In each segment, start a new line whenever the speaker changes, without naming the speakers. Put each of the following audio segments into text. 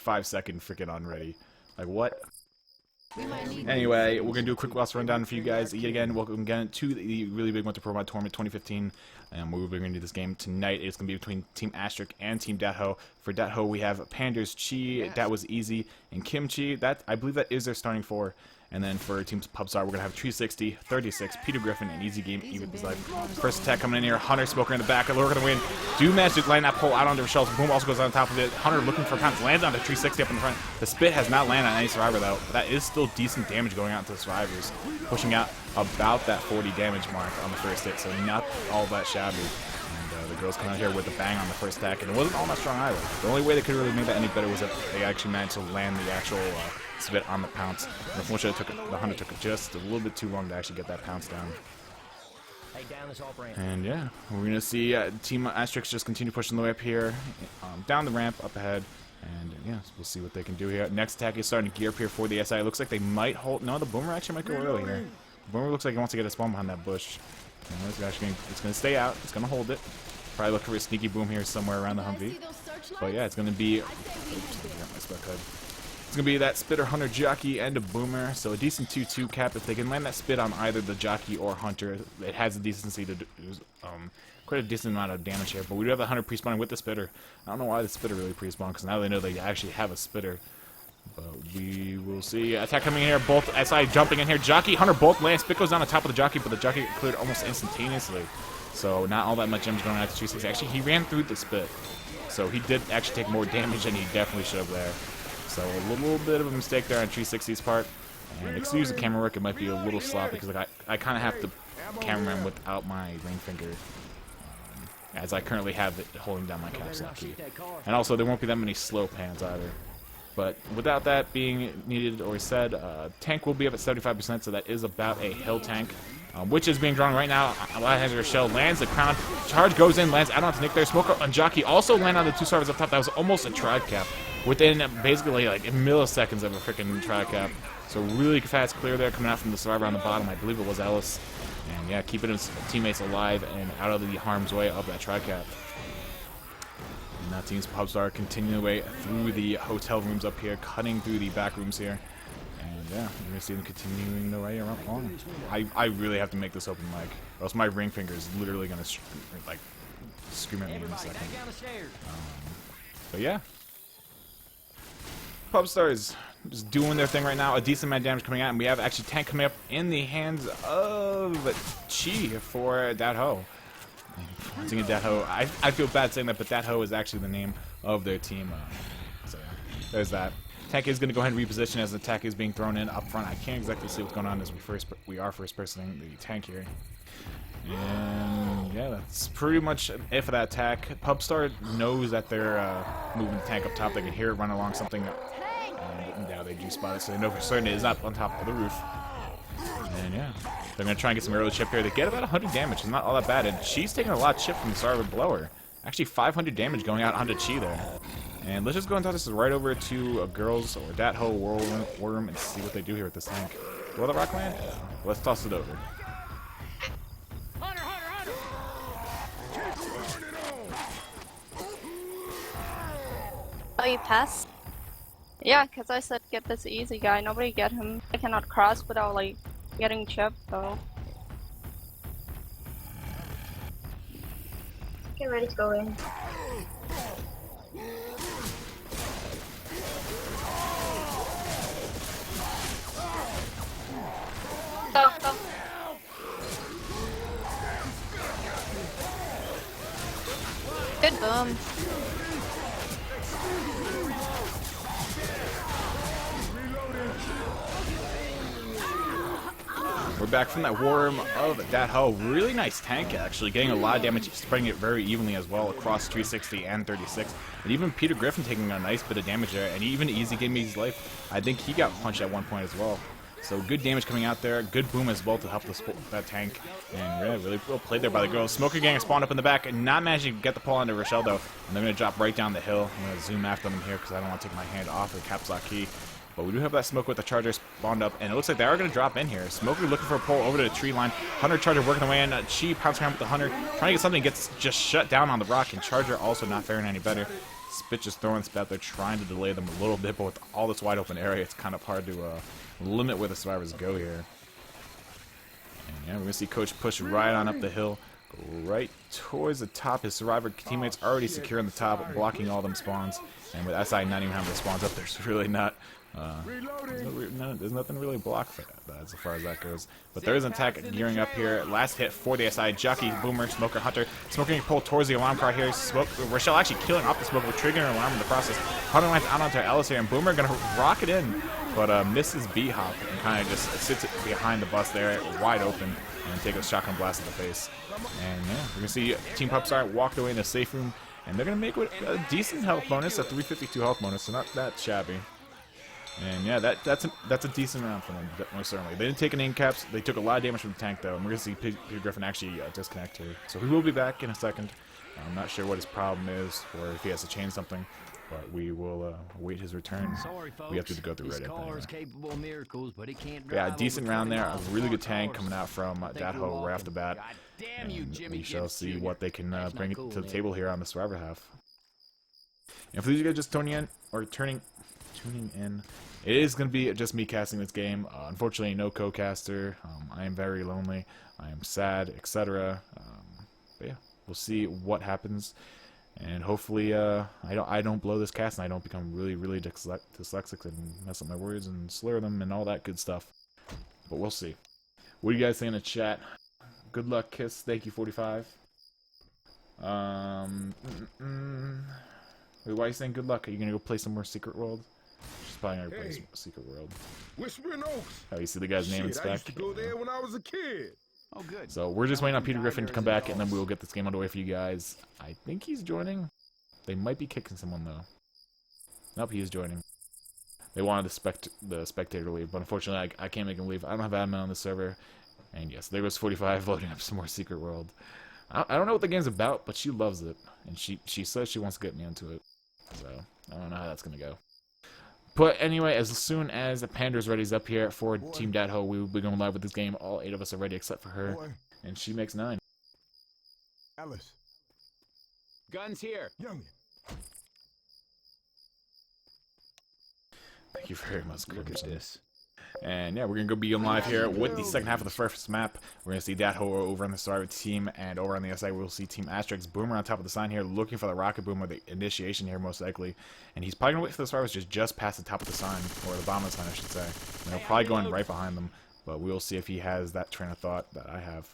5-second freaking unready. Like, what? Anyway, we're going to do a quick loss rundown for you guys. Yet again, welcome again to the really big Winter Pro Mod Tournament 2015. And we're going to do this game tonight. It's going to be between Team Asterisk and Team Dat-Ho. For Dat-Ho, we have Pander's Chi, That Was Easy, and Kimchi. I believe that is their starting four. And then for Team Pubstar, we're going to have 360, 36, Peter Griffin, and Easy Game, Even His Life. First attack coming in here, Hunter Smoker in the back. We're going to win. Do manage to land that pole out onto Rochelle's. Boom also goes on top of it. Hunter looking for pounds, lands on the 360 up in the front. The spit has not landed on any survivor, though. But that is still decent damage going out to the survivors. Pushing out about that 40 damage mark on the first hit, so not all that shabby. And the girls come out here with a bang on the first attack, and it wasn't all that strong either. The only way they could really make that any better was if they actually managed to land the actual spit on the pounce. And unfortunately, the Hunter took it just a little bit too long to actually get that pounce down. And yeah, we're going to see Team Asterisk just continue pushing the way up here, down the ramp, up ahead. And yeah, we'll see what they can do here. Next attack is starting to gear up here for the SI. It looks like they might hold. No, the Boomer actually might go early here. The Boomer looks like he wants to get a spawn behind that bush. And it's going to stay out. It's going to hold it. Probably look for a sneaky boom here somewhere around the Humvee. But yeah, it's going to be... Oops, I got my spec HUD. It's going to be that Spitter, Hunter, Jockey, and a Boomer. So a decent 2-2 cap. If they can land that spit on either the Jockey or Hunter, it has the decency to do quite a decent amount of damage here. But we do have the Hunter pre-spawning with the Spitter. I don't know why the Spitter really pre-spawned, because now they know they actually have a Spitter. But we will see. Attack coming in here. Both SI jumping in here. Jockey, Hunter both land. Spit goes down on top of the Jockey, but the Jockey get cleared almost instantaneously. So not all that much damage going out to 360. Actually, he ran through the spit. So he did actually take more damage than he definitely should have there. So a little bit of a mistake there on 360's part. And excuse the camera work, it might be a little sloppy because like, I kind of have to cameraman without my ring finger. As I currently have it holding down my caps lock key. And also there won't be that many slow pans either. But without that being needed or said, tank will be up at 75%, so that is about a hill tank. Which is being drawn right now. Rochelle lands the crown. Charge goes in, lands out onto Nick there. Smoker and Jockey also land on the two survivors up top. That was almost a trad cap. Within basically like milliseconds of a freaking trad cap. So really fast clear there coming out from the survivor on the bottom. I believe it was Ellis. And yeah, keeping his teammates alive and out of the harm's way of that trad cap. And now Team Pubstar continuing the way through the hotel rooms up here, cutting through the back rooms here. And yeah, you're going to see them continuing the way around on. I really have to make this open mic, or else my ring finger is literally going to like scream at me in a second. But yeah, Pubstar is just doing their thing right now. A decent amount of damage coming out, and we have actually tank coming up in the hands of Chi for Dat-Ho. Once again, Dat-Ho. I feel bad saying that, but Dat-Ho is actually the name of their team. So yeah, there's that. Tank is going to go ahead and reposition as the attack is being thrown in up front. I can't exactly see what's going on as we are first personing the tank here. And yeah, that's pretty much it for that attack. Pubstar knows that they're moving the tank up top. They can hear it run along something. And now they do spot it, so they know for certain it is up on top of the roof. And yeah, they're going to try and get some early chip here. They get about 100 damage. It's not all that bad. And she's taking a lot of chip from the survivor below her. Actually, 500 damage going out onto Chi there. And let's just go and toss this right over to girls or Dat-Ho Worm and see what they do here with this tank. Will the rock land? Let's toss it over.
Hunter, Hunter, Hunter!
Oh, you passed? Yeah, because I said get this easy guy. Nobody get him. I cannot cross without like getting chipped though.
Get ready to go in.
Go, go. Good boom.
We're back from that Worm of Dat-Ho. Really nice tank, actually. Getting a lot of damage, spreading it very evenly as well across 360 and 36. And even Peter Griffin taking a nice bit of damage there. And even Easy gave me his life. I think he got punched at one point as well. So good damage coming out there. Good boom as well to help that tank. And yeah, really well played there by the girls. Smoker gang spawned up in the back and not managing to get the pull onto Rochelle though. And they're going to drop right down the hill. I'm going to zoom after them here because I don't want to take my hand off the caps lock key. But we do have that Smoke with the Charger spawned up, and it looks like they are going to drop in here. Smoker looking for a pull over to the tree line. Hunter Charger working their way in. Chi pouncing around with the Hunter, trying to get something, gets just shut down on the rock, and Charger also not faring any better. Spit just throwing spit out there, trying to delay them a little bit, but with all this wide open area, it's kind of hard to limit where the survivors go here. And yeah, we're going to see Coach push right on up the hill, go right towards the top. His survivor teammates already securing the top, blocking all them spawns. And with SI not even having the spawns up, there's really not... there's nothing really blocked for that as far as that goes. But there is an attack gearing up here. Last hit for the SI. Jockey, Boomer, Smoker, Hunter. Smoker getting pulled towards the alarm car here. Rochelle actually killing off the Smoker, triggering an alarm in the process. Hunter lands out onto Ellis here, and Boomer going to rock it in, but misses B-hop and kind of just sits behind the bus there, wide open, and take a shotgun blast in the face. And yeah, we're going to see Team Pupstar walk away in the safe room, and they're going to make a decent health bonus, a 352 health bonus, so not that shabby. And yeah, that's a decent round for them, most certainly. They didn't take any caps. They took a lot of damage from the tank, though. And we're going to see Peter Griffin actually disconnect here. So he will be back in a second. I'm not sure what his problem is or if he has to change something. But we will await his return.
Sorry, folks.
We have to go through Reddit.
Anyway. Capable of miracles, but it can't
yeah, decent round there. A really good tank coming out from Datho right off the bat. And we shall see what they can bring to the table here on the survivor half. And for these guys just tuning in, it is going to be just me casting this game. Unfortunately, no co-caster. I am very lonely. I am sad, etc. But yeah, we'll see what happens, and hopefully, I don't blow this cast and I don't become really dyslexic and mess up my words and slur them and all that good stuff. But we'll see. What do you guys say in the chat? Good luck, Kiss. Thank you, 45. Wait, why are you saying good luck? Are you gonna go play some more Secret World? She's probably gonna play some Secret World.
Whispering Oaks.
Oh, you see the guy's name in spec?
I used to go there when I was a kid.
Oh, good.
So we're just waiting on Peter Griffin to come back, and then we will get this game underway for you guys. I think he's joining. They might be kicking someone though. Nope, he is joining. They wanted the spectator leave, but unfortunately I can't make him leave. I don't have admin on the server. And yes, there goes 45 loading up some more Secret World. I don't know what the game's about, but she loves it, and she says she wants to get me into it. So I don't know how that's gonna go. But anyway, as soon as Panda's ready up here for Team Datho, we will be going live with this game. All 8 of us are ready except for her, and she makes 9.
Alice.
Guns here.
Youngin.
Thank you very much,
Look at this.
And yeah, we're going to be on live here with the second half of the first map. We're going to see Datho over on the survivor team, and over on the other side we'll see Team Asterisk. Boomer on top of the sign here, looking for the rocket boom or the initiation here most likely. And he's probably going to wait for the survivors just past the top of the sign, or the bottom of the sign I should say. And he'll probably go in right behind them, but we'll see if he has that train of thought that I have.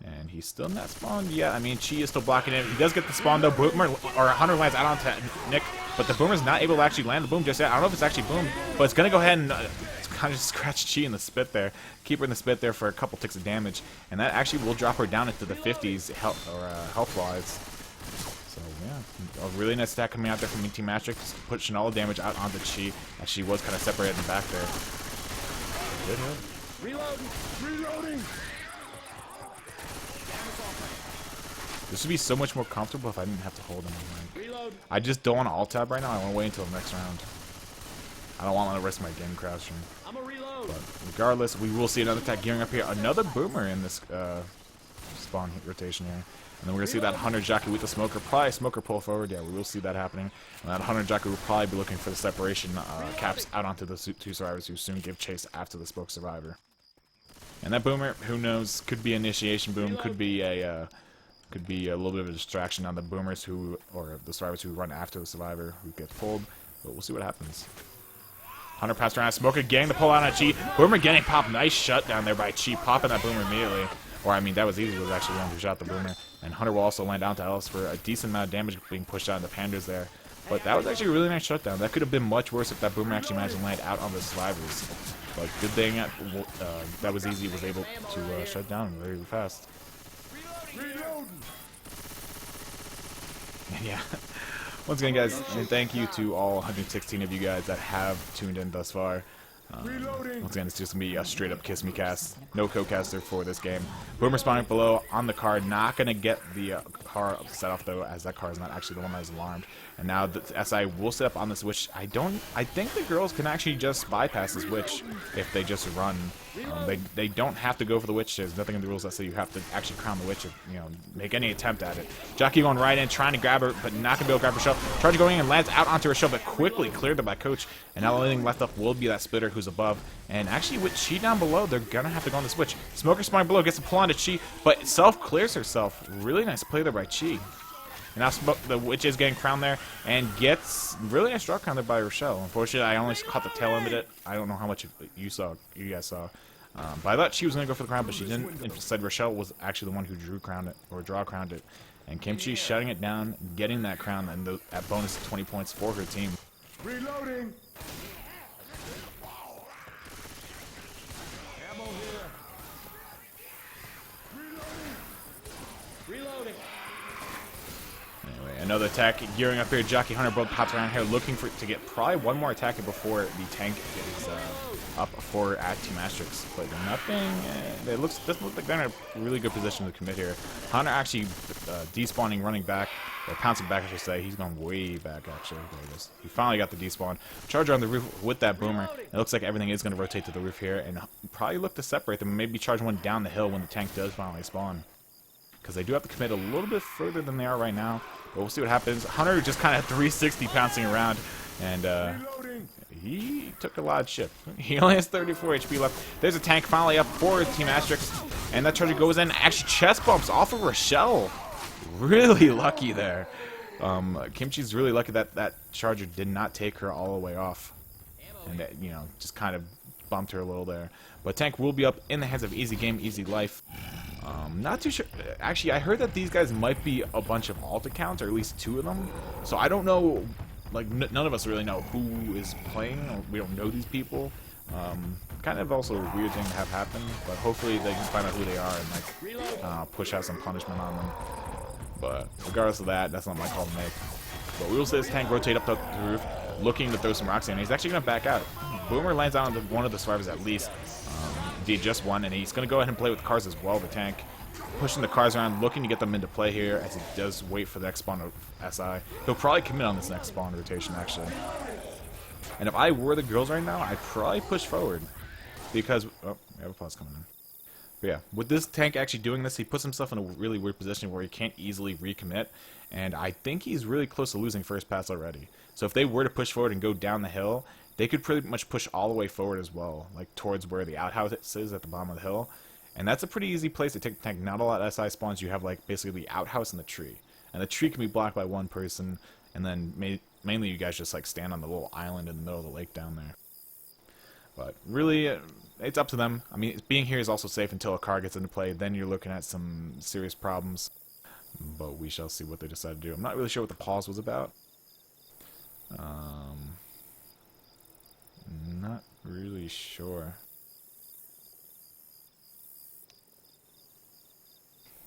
And he's still not spawned yet. I mean, Chi is still blocking it. He does get the spawn though. Boomer or Hunter lands out onto Nick, but the Boomer's not able to actually land the boom just yet. I don't know if it's actually boomed, but it's gonna go ahead and kind of just scratch Chi in the spit there, keep her in the spit there for a couple ticks of damage, and that actually will drop her down into the 50s health-wise. So yeah, a really nice attack coming out there from Team Asterisk, pushing all the damage out onto Chi, as she was kind of separated in the back there. Good hit.
Reloading.
This would be so much more comfortable if I didn't have to hold him. I just don't want to alt tab right now. I want to wait until the next round. I don't want to risk my game crashing.
I'm a reload.
But regardless, we will see another attack gearing up here. Another Boomer in this spawn rotation here. And then we're going to see that Hunter Jockey with the Smoker. Probably a Smoker pull forward. Yeah, we will see that happening. And that Hunter Jockey will probably be looking for the separation caps out onto the 2 survivors who soon give chase after the Spoke Survivor. And that Boomer, who knows, could be initiation boom, could be a little bit of a distraction on the Boomers or the survivors who run after the survivor who gets pulled. But we'll see what happens. Hunter passed around, Smoker getting the pull out on Chi. Boomer getting popped. Nice shutdown there by Chi, popping that Boomer immediately. Or I mean, that was easy. It was actually the one who shot the Boomer. And Hunter will also land down to Ellis for a decent amount of damage being pushed out in the Pandas there. But that was actually a really nice shutdown. That could have been much worse if that Boomer actually managed to land out on the survivors. But good thing that was easy. Was able to shut down very fast. And yeah, once again, guys, and thank you to all 116 of you guys that have tuned in thus far. Once again, it's just me, a straight up kiss me cast. No co-caster for this game. Boomer spawning below on the card, not going to get the car set off though, as that car is not actually the one that is alarmed. And now the SI will set up on this witch. I think the girls can actually just bypass this witch if they just run. They don't have to go for the witch. There's nothing in the rules that say you have to actually crown the witch, or, you know, make any attempt at it. Jockey going right in, trying to grab her, but not gonna be able to grab her shell. Charger going in and lands out onto her shell, but quickly cleared it by Coach. And now the only thing left up will be that Splitter who's above. And actually with Chi down below, they're gonna have to go on this witch. Smoker spawning below, gets a pull onto Chi, but self clears herself. Really nice play there by Chi. And now the witch is getting crowned there and gets really nice draw crown there by Rochelle. Unfortunately, I only caught the tail end of it. I don't know how much you guys saw. But I thought she was going to go for the crown, but she didn't. Instead, Rochelle was actually the one who draw crowned it. And Kimchi shutting it down, getting that crown, and that bonus of 20 points for her team.
Reloading.
Ammo here. Reloading.
Anyway, another attack gearing up here. Jockey Hunter both pops around here looking to get probably one more attack before the tank is up for at Team Asterisk. But nothing. It doesn't look like they're in a really good position to commit here. Hunter actually despawning, running back, or pouncing back, I should say. He's gone way back actually. There it is. He finally got the despawn. Charger on the roof with that boomer. It looks like everything is going to rotate to the roof here, and probably look to separate them. Maybe charge one down the hill when the tank does finally spawn, because they do have to commit a little bit further than they are right now. But we'll see what happens. Hunter just kind of 360 pouncing around, and he took a lot of shit. He only has 34 HP left. There's a tank finally up for Team Asterisk, and that charger goes in. Actually, chest bumps off of Rochelle. Really lucky there. Kimchi's really lucky that that charger did not take her all the way off, and that, you know, just kind of bumped her a little there. But tank will be up in the hands of Easy Game, Easy Life. Not too sure. Actually, I heard that these guys might be a bunch of alt accounts, or at least 2 of them. So I don't know. Like, none of us really know who is playing. We don't know these people. Kind of also a weird thing to have happen, but hopefully they can find out who they are and like push out some punishment on them. But regardless of that, that's not my call to make. But we will see this tank rotate up the roof, looking to throw some rocks in. He's actually going to back out. Boomer lands out onto one of the survivors at least. Indeed, just one, and he's going to go ahead and play with cars as well, the tank. Pushing the cars around, looking to get them into play here as he does wait for the next spawn of SI. He'll probably commit on this next spawn rotation, actually. And if I were the girls right now, I'd probably push forward. Because, oh, we have a pause coming in. But yeah, with this tank actually doing this, he puts himself in a really weird position where he can't easily recommit. And I think he's really close to losing first pass already. So if they were to push forward and go down the hill, they could pretty much push all the way forward as well, like towards where the outhouse is at the bottom of the hill. And that's a pretty easy place to take the tank. Not a lot of SI spawns. You have like basically the outhouse and the tree. And the tree can be blocked by one person, and then mainly you guys just like stand on the little island in the middle of the lake down there. But really, it's up to them. I mean, being here is also safe until a car gets into play. Then you're looking at some serious problems. But we shall see what they decide to do. I'm not really sure what the pause was about. Not really sure.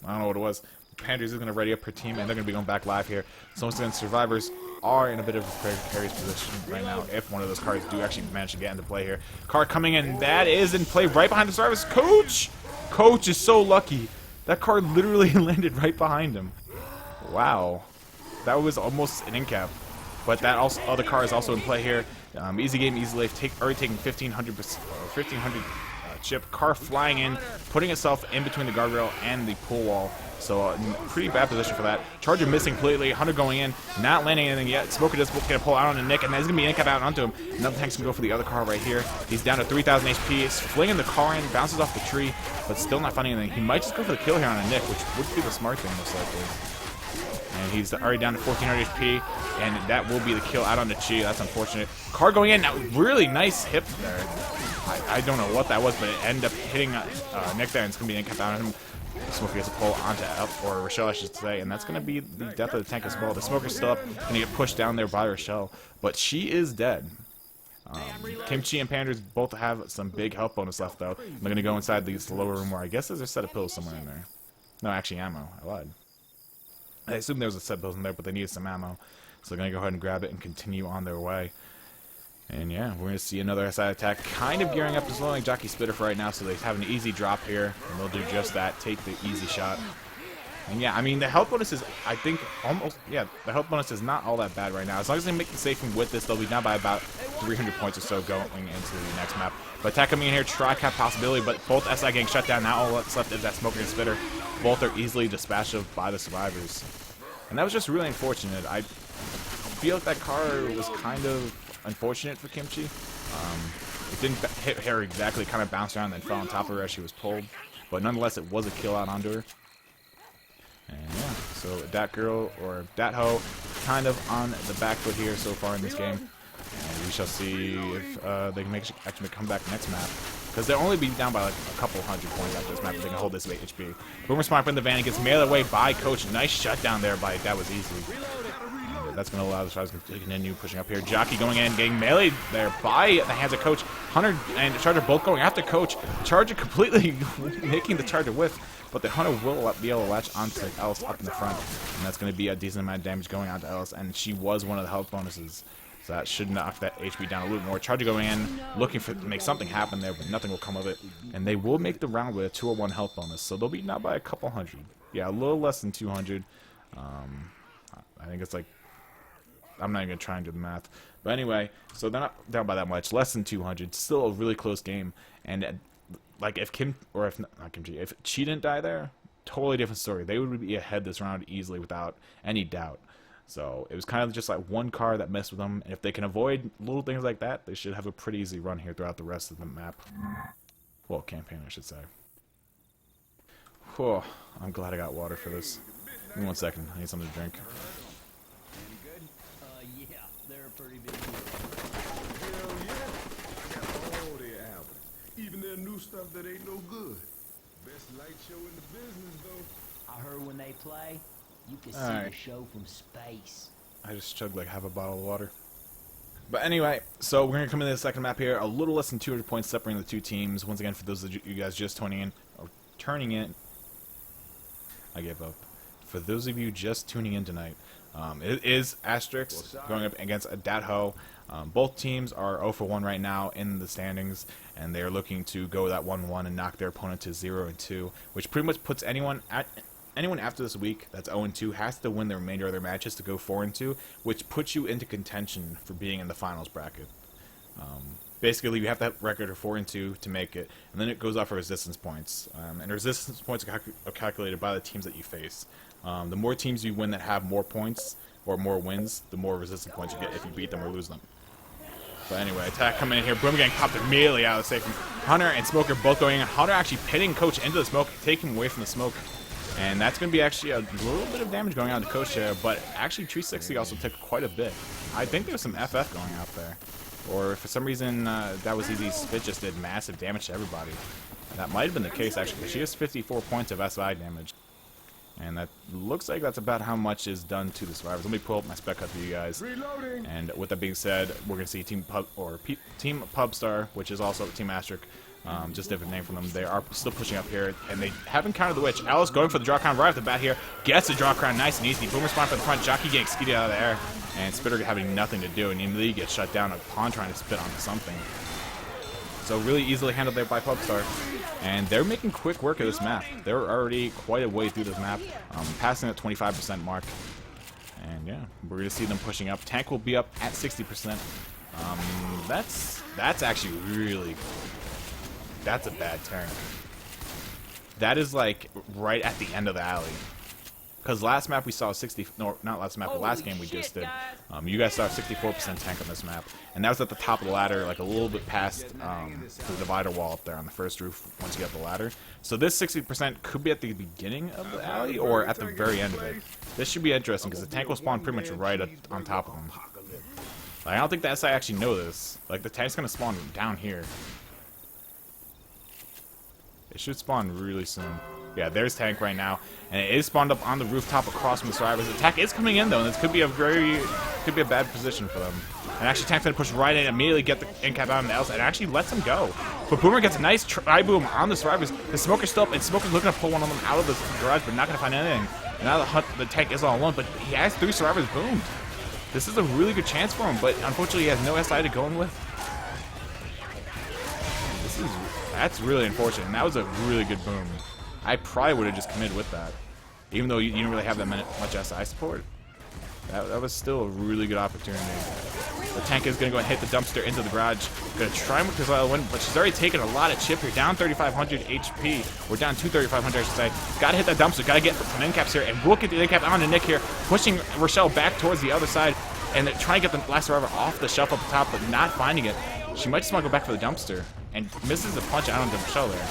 I don't know what it was. Panthers is going to ready up her team, and they're going to be going back live here. So once again, survivors are in a bit of a precarious position right now if one of those cars do actually manage to get into play here. Car coming in. That is in play right behind the survivors. Coach! Coach is so lucky. That car literally landed right behind him. Wow. That was almost an in cap. But that other car is also in play here. Easy Game, Easy Life, already taking 1,500 chip. Car flying in, putting itself in between the guardrail and the pool wall. So pretty bad position for that. Charger missing completely. Hunter going in, not landing anything yet. Smoker just going to pull out on a Nick, and there's going to be an in cap out onto him. Another tank's going to go for the other car right here. He's down to 3,000 HP. He's flinging the car in, bounces off the tree, but still not finding anything. He might just go for the kill here on a Nick, which would be the smart thing most likely. And he's already down to 1,400 HP, and that will be the kill out on the Chi. That's unfortunate. Car going in. Now, really nice hip there. I don't know what that was, but it ended up hitting Nick there, and it's going to be an in-cap out on him. Smoker gets a pull onto or Rochelle, I should say, and that's going to be the death of the tank as well. The Smoker's still up, going to get pushed down there by Rochelle, but she is dead. Kimchi and Panders both have some big health bonus left, though. I'm going to go inside this lower room where I guess there's a set of pills somewhere in there. No, actually ammo. I lied. I assumed there was a set of pills in there, but they needed some ammo. So they're going to go ahead and grab it and continue on their way. And yeah, we're going to see another SI attack kind of gearing up to slowing Jockey Splitter for right now, so they have an easy drop here, and they'll do just that, take the easy shot. And yeah, I mean, the health bonus is, I think, almost, yeah, the health bonus is not all that bad right now. As long as they make the safe with this, they'll be down by about 300 points or so going into the next map. But attack coming in here, tri-cap possibility, but both SI getting shut down. Now all that's left is that Smoker and Spitter. Both are easily dispatched of by the survivors. And that was just really unfortunate. I feel like that car was kind of unfortunate for Kimchi. It didn't hit her exactly, kind of bounced around and then fell on top of her as she was pulled. But nonetheless, it was a kill out onto her. And yeah, so that girl, or that hoe, kind of on the back foot here so far in this game. And we shall see if they can actually come back next map. Because they'll only be down by like a couple hundred points after this map if they can hold this HP. Boomer Smart in the van, he gets mailed away by Coach. Nice shutdown there by That Was Easy. That's going to allow the Stars to continue pushing up here. Jockey going in, getting meleeed there by the hands of Coach. Hunter and Charger both going after Coach. Charger completely making the Charger whiff. But the Hunter will be able to latch onto Ellis up in the front. And that's going to be a decent amount of damage going on to Ellis. And she was one of the health bonuses. So that should knock that HP down a little more. Charger going in, looking to make something happen there, but nothing will come of it. And they will make the round with a 201 health bonus. So they'll be down by a couple hundred. Yeah, a little less than 200. I think it's like, I'm not even going to try and do the math. But anyway, so they're not down by that much. Less than 200. Still a really close game. And like if if Chi didn't die there, totally different story. They would be ahead this round easily without any doubt. So it was kind of just like one car that messed with them. And if they can avoid little things like that, they should have a pretty easy run here throughout the rest of the map. Well, campaign, I should say. Whew, I'm glad I got water for this. Give me 1 second. I need something to drink.
Yeah, they're pretty big.
Hell yeah. I got all their albums. Even their new stuff that ain't no good. Best light show in the business, though.
I heard when they play, you can see
Alright.
the show from space.
I just chugged like half a bottle of water. But anyway, so we're going to come into the second map here. A little less than 200 points separating the two teams. Once again, for those of you guys just tuning in, or turning in, I gave up. For those of you just tuning in tonight, it is Asterisk going up against a Datho. Both teams are 0 for 1 right now in the standings, and they are looking to go that 1-1 and knock their opponent to 0-2, which pretty much puts anyone after this week that's 0-2 has to win the remainder of their matches to go 4-2, which puts you into contention for being in the finals bracket. Basically, you have to have a record of 4-2 to make it, and then it goes off for resistance points. And resistance points are calculated by the teams that you face. The more teams you win that have more points or more wins, the more resistance points you get if you beat them or lose them. But anyway, attack coming in here. Boomer getting popped immediately out of the safe. Hunter and Smoker both going in. Hunter actually pitting Coach into the smoke, taking him away from the smoke. And that's going to be actually a little bit of damage going on to Coach there, but actually 360 also took quite a bit. I think there was some FF going out there. Or if for some reason That Was Easy's spit just did massive damage to everybody. That might have been the case actually, because she has 54 points of SI damage. And that looks like that's about how much is done to the survivors. Let me pull up my spec cut for you guys.
Reloading.
And with that being said, we're going to see Team Pubstar, which is also Team Asterisk. Just a different name from them. They are still pushing up here, and they haven't countered the witch. Alice going for the draw crown right off the bat here. Gets the draw crown nice and easy. Boomer spawn for the front. Jockey getting skeeted out of the air. And Spitter having nothing to do. And immediately gets shut down upon trying to spit onto something. So really easily handled there by Pubstar. And they're making quick work of this map. They're already quite a way through this map. Passing at 25% mark. And yeah, we're going to see them pushing up. Tank will be up at 60%. That's actually really cool. That's a bad turn. That is like right at the end of the alley. Because last map we saw 60, no, not last map, the last game we just did. You guys saw 64% tank on this map. And that was at the top of the ladder, like a little bit past the divider wall up there on the first roof once you get the ladder. So this 60% could be at the beginning of the alley or at the very end of it. This should be interesting because the tank will spawn pretty much right on top of them. Like, I don't think the SI actually know this. Like, the tank's going to spawn down here. It should spawn really soon. Yeah, there's tank right now, and it is spawned up on the rooftop across from the survivors. Attack is coming in though, and this could be a bad position for them. And actually, tank's gonna push right in, immediately get the incap out on the else, and actually lets him go. But Boomer gets a nice tri-boom on the survivors. The Smoker's still up, and Smoker's looking to pull one of them out of the garage, but not gonna find anything. And now the tank is all alone, but he has 3 survivors boomed. This is a really good chance for him, but unfortunately, he has no SI to go in with. That's really unfortunate, and that was a really good boom. I probably would have just committed with that. Even though you didn't really have that much SI support, that was still a really good opportunity. The tank is going to go and hit the dumpster into the garage. Going to try and work this out, but she's already taken a lot of chip here. Down 3,500 HP. We're down to 3,500, I should say. Got to hit that dumpster. Got to get some end caps here. And look at the end cap on to Nick here. Pushing Rochelle back towards the other side. And trying to get the last survivor off the shelf up the top, but not finding it. She might just want to go back for the dumpster. And misses the punch out onto Rochelle there.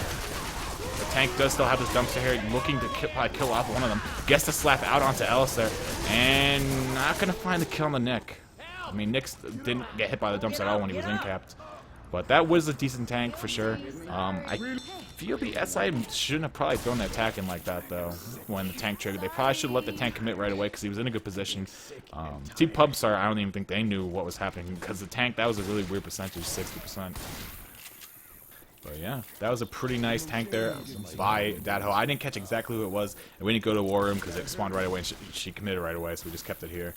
The tank does still have this dumpster here, looking to probably kill off one of them. Gets the slap out onto Ellis there. And not going to find the kill on the Nick. I mean, Nick didn't get hit by the dumpster at all when he was in-capped. But that was a decent tank for sure. I feel the SI shouldn't have probably thrown the attack in like that, though, when the tank triggered. They probably should let the tank commit right away because he was in a good position. Team Pubstar, I don't even think they knew what was happening because the tank, that was a really weird percentage, 60%. But yeah, that was a pretty nice tank there by Datho. I didn't catch exactly who it was, and we didn't go to War Room because it spawned right away, and she committed right away, so we just kept it here.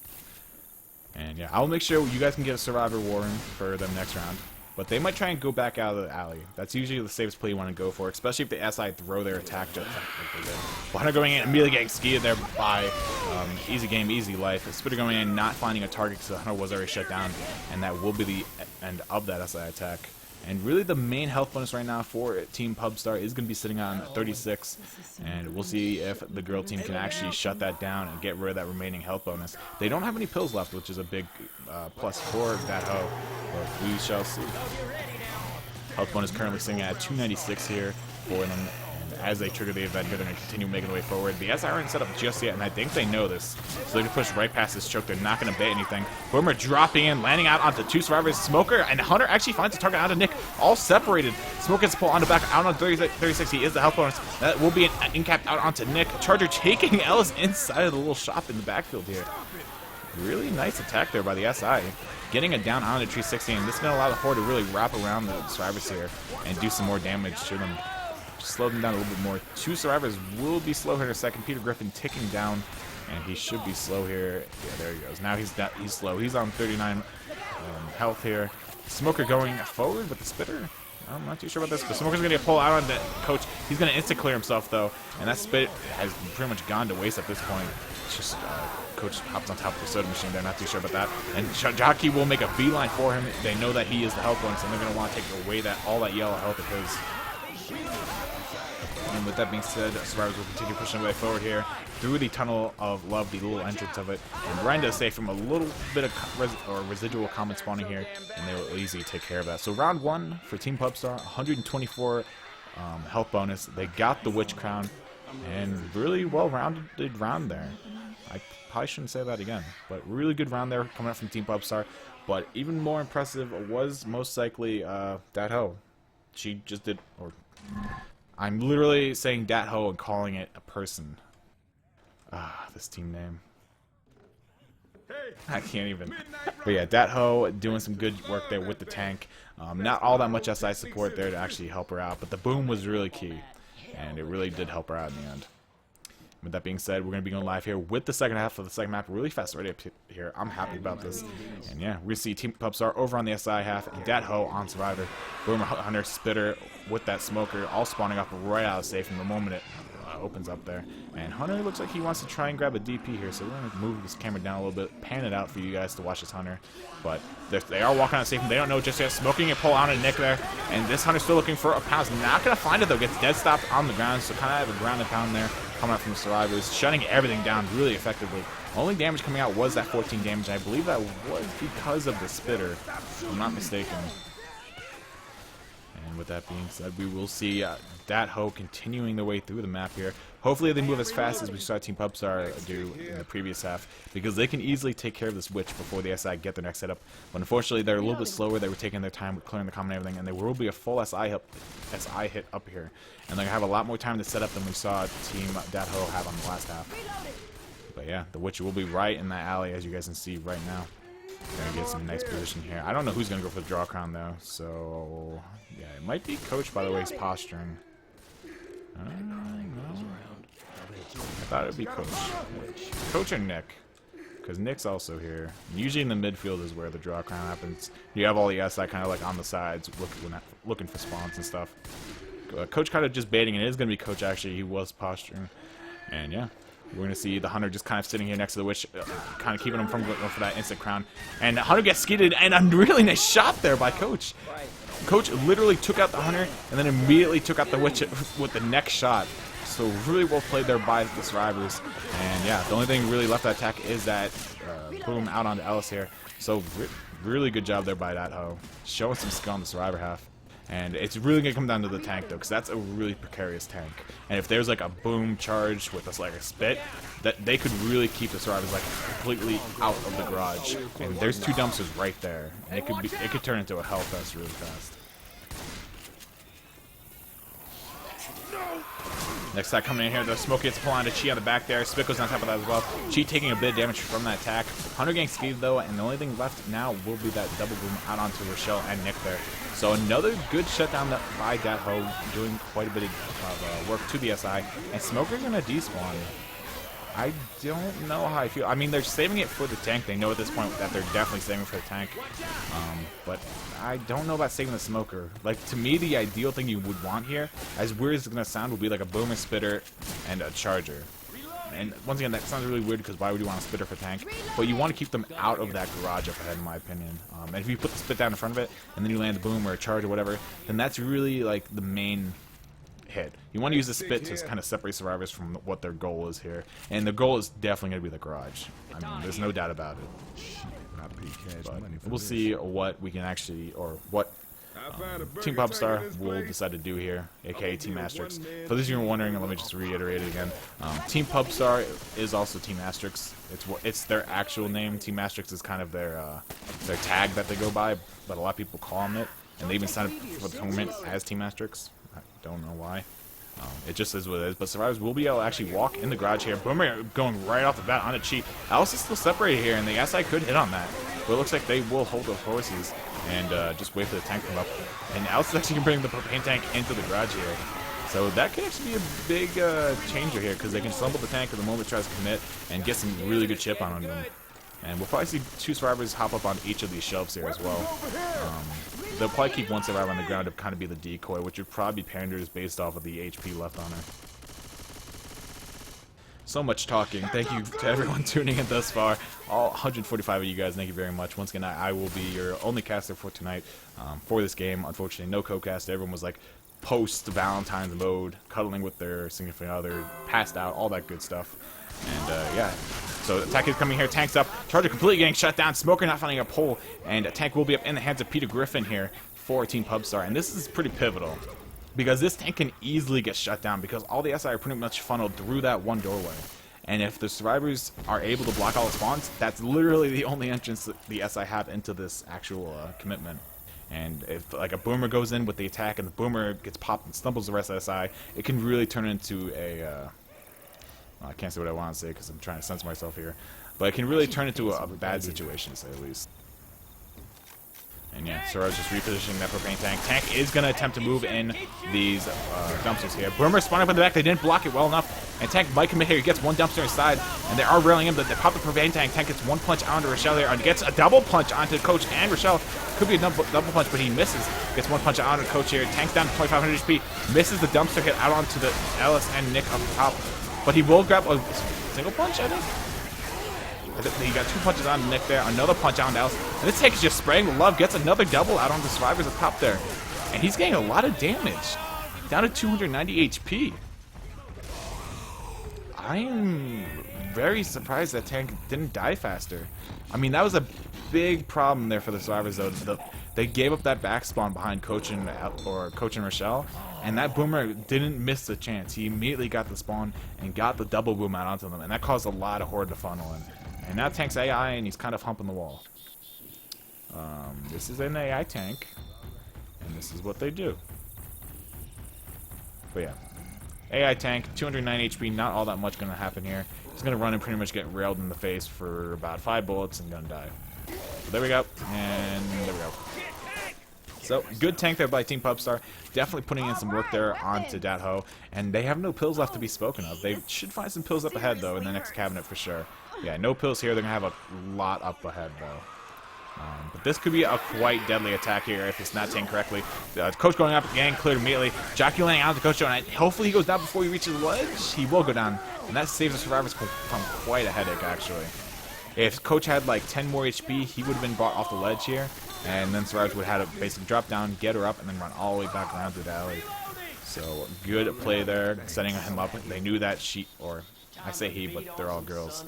And yeah, I'll make sure you guys can get a Survivor War Room for them next round. But they might try and go back out of the alley. That's usually the safest play you want to go for, especially if the SI throw their attack just like they did. Hunter going in, immediately getting skied there by easy game, easy life. Spitter going in, not finding a target because the Hunter was already shut down, and that will be the end of that SI attack. And really the main health bonus right now for Team Pubstar is going to be sitting on 36, and we'll see if the girl team can actually shut that down and get rid of that remaining health bonus. They don't have any pills left, which is a big plus for Datho, but we shall see. Health bonus currently sitting at 296 here for them. As they trigger the event here, they're going to continue making their way forward. The SI aren't set up just yet, and I think they know this. So they can push right past this choke. They're not going to bait anything. Boomer dropping in, landing out onto two survivors. Smoker and Hunter actually finds a target out of Nick, all separated. Smoker gets pulled on the back, out on 36. He is the health bonus. That will be an in-cap out onto Nick. Charger taking Ellis inside of the little shop in the backfield here. Really nice attack there by the SI. Getting it down onto tree 16. This is going to allow the Horde to really wrap around the survivors here and do some more damage to them. Slow them down a little bit more. Two survivors will be slow here in a second. Peter Griffin ticking down, and he should be slow here. Yeah, there he goes. Now he's slow. He's on 39 health here. Smoker going forward with the spitter. I'm not too sure about this, but Smoker's going to get pulled out on that Coach. He's going to insta-clear himself, though, and that spit has pretty much gone to waste at this point. It's just Coach hops on top of the soda machine there. Not too sure about that. And Jockey will make a beeline for him. They know that he is the health bonus, and they're going to want to take away all that yellow health of his. And with that being said, survivors will continue pushing their way forward here through the tunnel of love, the little entrance of it. And Brian does save from a little bit of residual common spawning here, and they will easily take care of that. So round one for Team Pubstar, 124 health bonus. They got the Witch Crown, and really well-rounded round there. I probably shouldn't say that again, but really good round there coming up from Team Pubstar. But even more impressive was most likely Datho. She just did, or I'm literally saying Datho and calling it a person. This team name. I can't even. But yeah, Datho doing some good work there with the tank. Not all that much SI support there to actually help her out, but the boom was really key, and it really did help her out in the end. With that being said, we're going to be going live here with the second half of the second map really fast already up here. I'm happy about this. And yeah, we're going to see Team Pubstar over on the SI half and Datho on Survivor. Boomer, Hunter, Spitter with that Smoker all spawning up right out of safe from the moment it opens up there. And Hunter looks like he wants to try and grab a DP here, so we're going to move this camera down a little bit, pan it out for you guys to watch this Hunter. But they are walking out safe, and they don't know just yet. Smoking a pull on a Nick there, and this Hunter's still looking for a pound. Not going to find it, though. Gets dead stopped on the ground, so kind of have a grounded pound there coming out from the survivors, shutting everything down really effectively. Only damage coming out was that 14 damage, and I believe that was because of the spitter, if I'm not mistaken. And with that being said, we will see Datho continuing their way through the map here. Hopefully they move as fast as we saw Team Pubstar do in the previous half, because they can easily take care of this witch before the SI get their next setup. But unfortunately, they're a little bit slower. They were taking their time with clearing the common and everything, and there will be a full SI hit up here. And they're going to have a lot more time to set up than we saw Team Datho have on the last half. But yeah, the witch will be right in that alley, as you guys can see right now. They're going to get some nice position here. I don't know who's going to go for the draw crown, though. So, yeah, it might be Coach, by the way, he's posturing. I thought it would be Coach. Coach or Nick? Because Nick's also here. Usually in the midfield is where the draw crown happens. You have all the SI kind of like on the sides, looking for spawns and stuff. Coach kind of just baiting, and it is going to be Coach, actually. He was posturing. And yeah, We're going to see the Hunter just kind of sitting here next to the Witch, kind of keeping him from going for that instant crown. And Hunter gets skidded, and a really nice shot there by Coach. Coach literally took out the Hunter, and then immediately took out the Witch with the next shot. So really well played there by the survivors. And yeah, the only thing really left to attack is that boom out onto Ellis here. So really good job there by that hoe. Showing some skill on the survivor half. And it's really going to come down to the tank, though, because that's a really precarious tank. And if there's, like, a boom charge with us, like, a spit, that they could really keep the survivors, like, completely out of the garage. And there's 2 dumpsters right there. And it could turn into a hellfest really fast. Next attack coming in here, the Smoke gets pulled onto Chi on the back there. Spit goes on top of that as well. Chi taking a bit of damage from that attack. Hunter getting speed though, and the only thing left now will be that double boom out onto Rochelle and Nick there. So another good shutdown by Dat Ho, doing quite a bit of work to the SI. And Smoker's gonna despawn. I don't know how I feel. I mean, they're saving it for the tank. They know at this point that they're definitely saving for the tank. But I don't know about saving the Smoker. Like, to me, the ideal thing you would want here, as weird as it's going to sound, would be like a Boomer, Spitter, and a Charger. And once again, that sounds really weird because why would you want a Spitter for tank? But you want to keep them out of that garage up ahead, in my opinion. And if you put the Spit down in front of it, and then you land the Boom or a Charge or whatever, then that's really, like, the main hit. You want to use the Spit to kind of separate survivors from what their goal is here. And the goal is definitely going to be the garage. I mean, there's no doubt about it. But we'll see what we can actually, or what Team Popstar will decide to do here, aka Team Asterisk. For those of you who are wondering, let me just reiterate it again. Team Popstar is also Team Asterisk. It's their actual name. Team Asterisk is kind of their tag that they go by, but a lot of people call them it. And they even signed up for the tournament as Team Asterisk. I don't know why. It just is what it is. But survivors will be able to actually walk in the garage here. Boomer going right off the bat on a cheat. Alice is still separated here, and the SI could hit on that. But it looks like they will hold those horses and just wait for the tank to come up. And Alice is actually going to bring the propane tank into the garage here. So that could actually be a big changer here, because they can stumble the tank at the moment it tries to commit and get some really good chip on them. And we'll probably see 2 survivors hop up on each of these shelves here as well. They'll probably keep 1 survivor on the ground to kind of be the decoy, which would probably be Panders based off of the HP left on her. So much talking. Thank you to everyone tuning in thus far. All 145 of you guys, thank you very much. Once again, I will be your only caster for tonight for this game. Unfortunately, no co-cast. Everyone was like post-Valentine's mode, cuddling with their significant other, passed out, all that good stuff. And yeah, so attack is coming here, tank's up, Charger completely getting shut down, Smoker not finding a pole, and a tank will be up in the hands of Peter Griffin here for Team Pubstar. And this is pretty pivotal, because this tank can easily get shut down, because all the SI are pretty much funneled through that one doorway. And if the survivors are able to block all the spawns, that's literally the only entrance that the SI have into this actual commitment. And if like a Boomer goes in with the attack and the Boomer gets popped and stumbles the rest of the SI, it can really turn into a I can't say what I want to say because I'm trying to censor myself here. But it can really turn into a bad situation, to say the least. And yeah, Sora's just repositioning that propane tank. Tank is going to attempt to move in these dumpsters here. Boomer spawning up in the back. They didn't block it well enough. And Tank might commit here. He gets 1 dumpster inside. And they are railing him. They pop the propane tank. Tank gets 1 punch onto Rochelle there. And gets a double punch onto Coach and Rochelle. Could be a double punch, but he misses. Gets 1 punch onto Coach here. Tank's down to 2500 HP. Misses the dumpster hit out onto the Ellis and Nick up top. But he will grab a single punch, I think. He got 2 punches on Nick there, another punch on Alice. And this tank is just spraying the love, gets another double out on the survivors up top there. And he's getting a lot of damage. Down to 290 HP. I'm very surprised that tank didn't die faster. I mean, that was a big problem there for the survivors, though. They gave up that back spawn behind Coach and Rochelle, and that Boomer didn't miss the chance. He immediately got the spawn and got the double boom out onto them, and that caused a lot of Horde to funnel in. And now Tank's AI, and he's kind of humping the wall. This is an AI tank, and this is what they do. But yeah, AI tank, 209 HP, not all that much going to happen here. He's going to run and pretty much get railed in the face for about 5 bullets and going to die. So there we go, and there we go. So, good tank there by Team Pubstar. Definitely putting in some work there onto Dat Ho. And they have no pills left to be spoken of. They should find some pills up ahead, though, in the next cabinet for sure. Yeah, no pills here. They're going to have a lot up ahead, though. But this could be a quite deadly attack here if it's not taken correctly. Coach going up again, cleared immediately. Jockey laying out to Coach, and hopefully he goes down before he reaches the ledge. He will go down. And that saves the survivors from quite a headache, actually. If Coach had like 10 more HP, he would have been brought off the ledge here, and then survivors would have had to basically drop down, get her up, and then run all the way back around through the alley. So good play there, setting him up. They knew that she, or I say he, but they're all girls.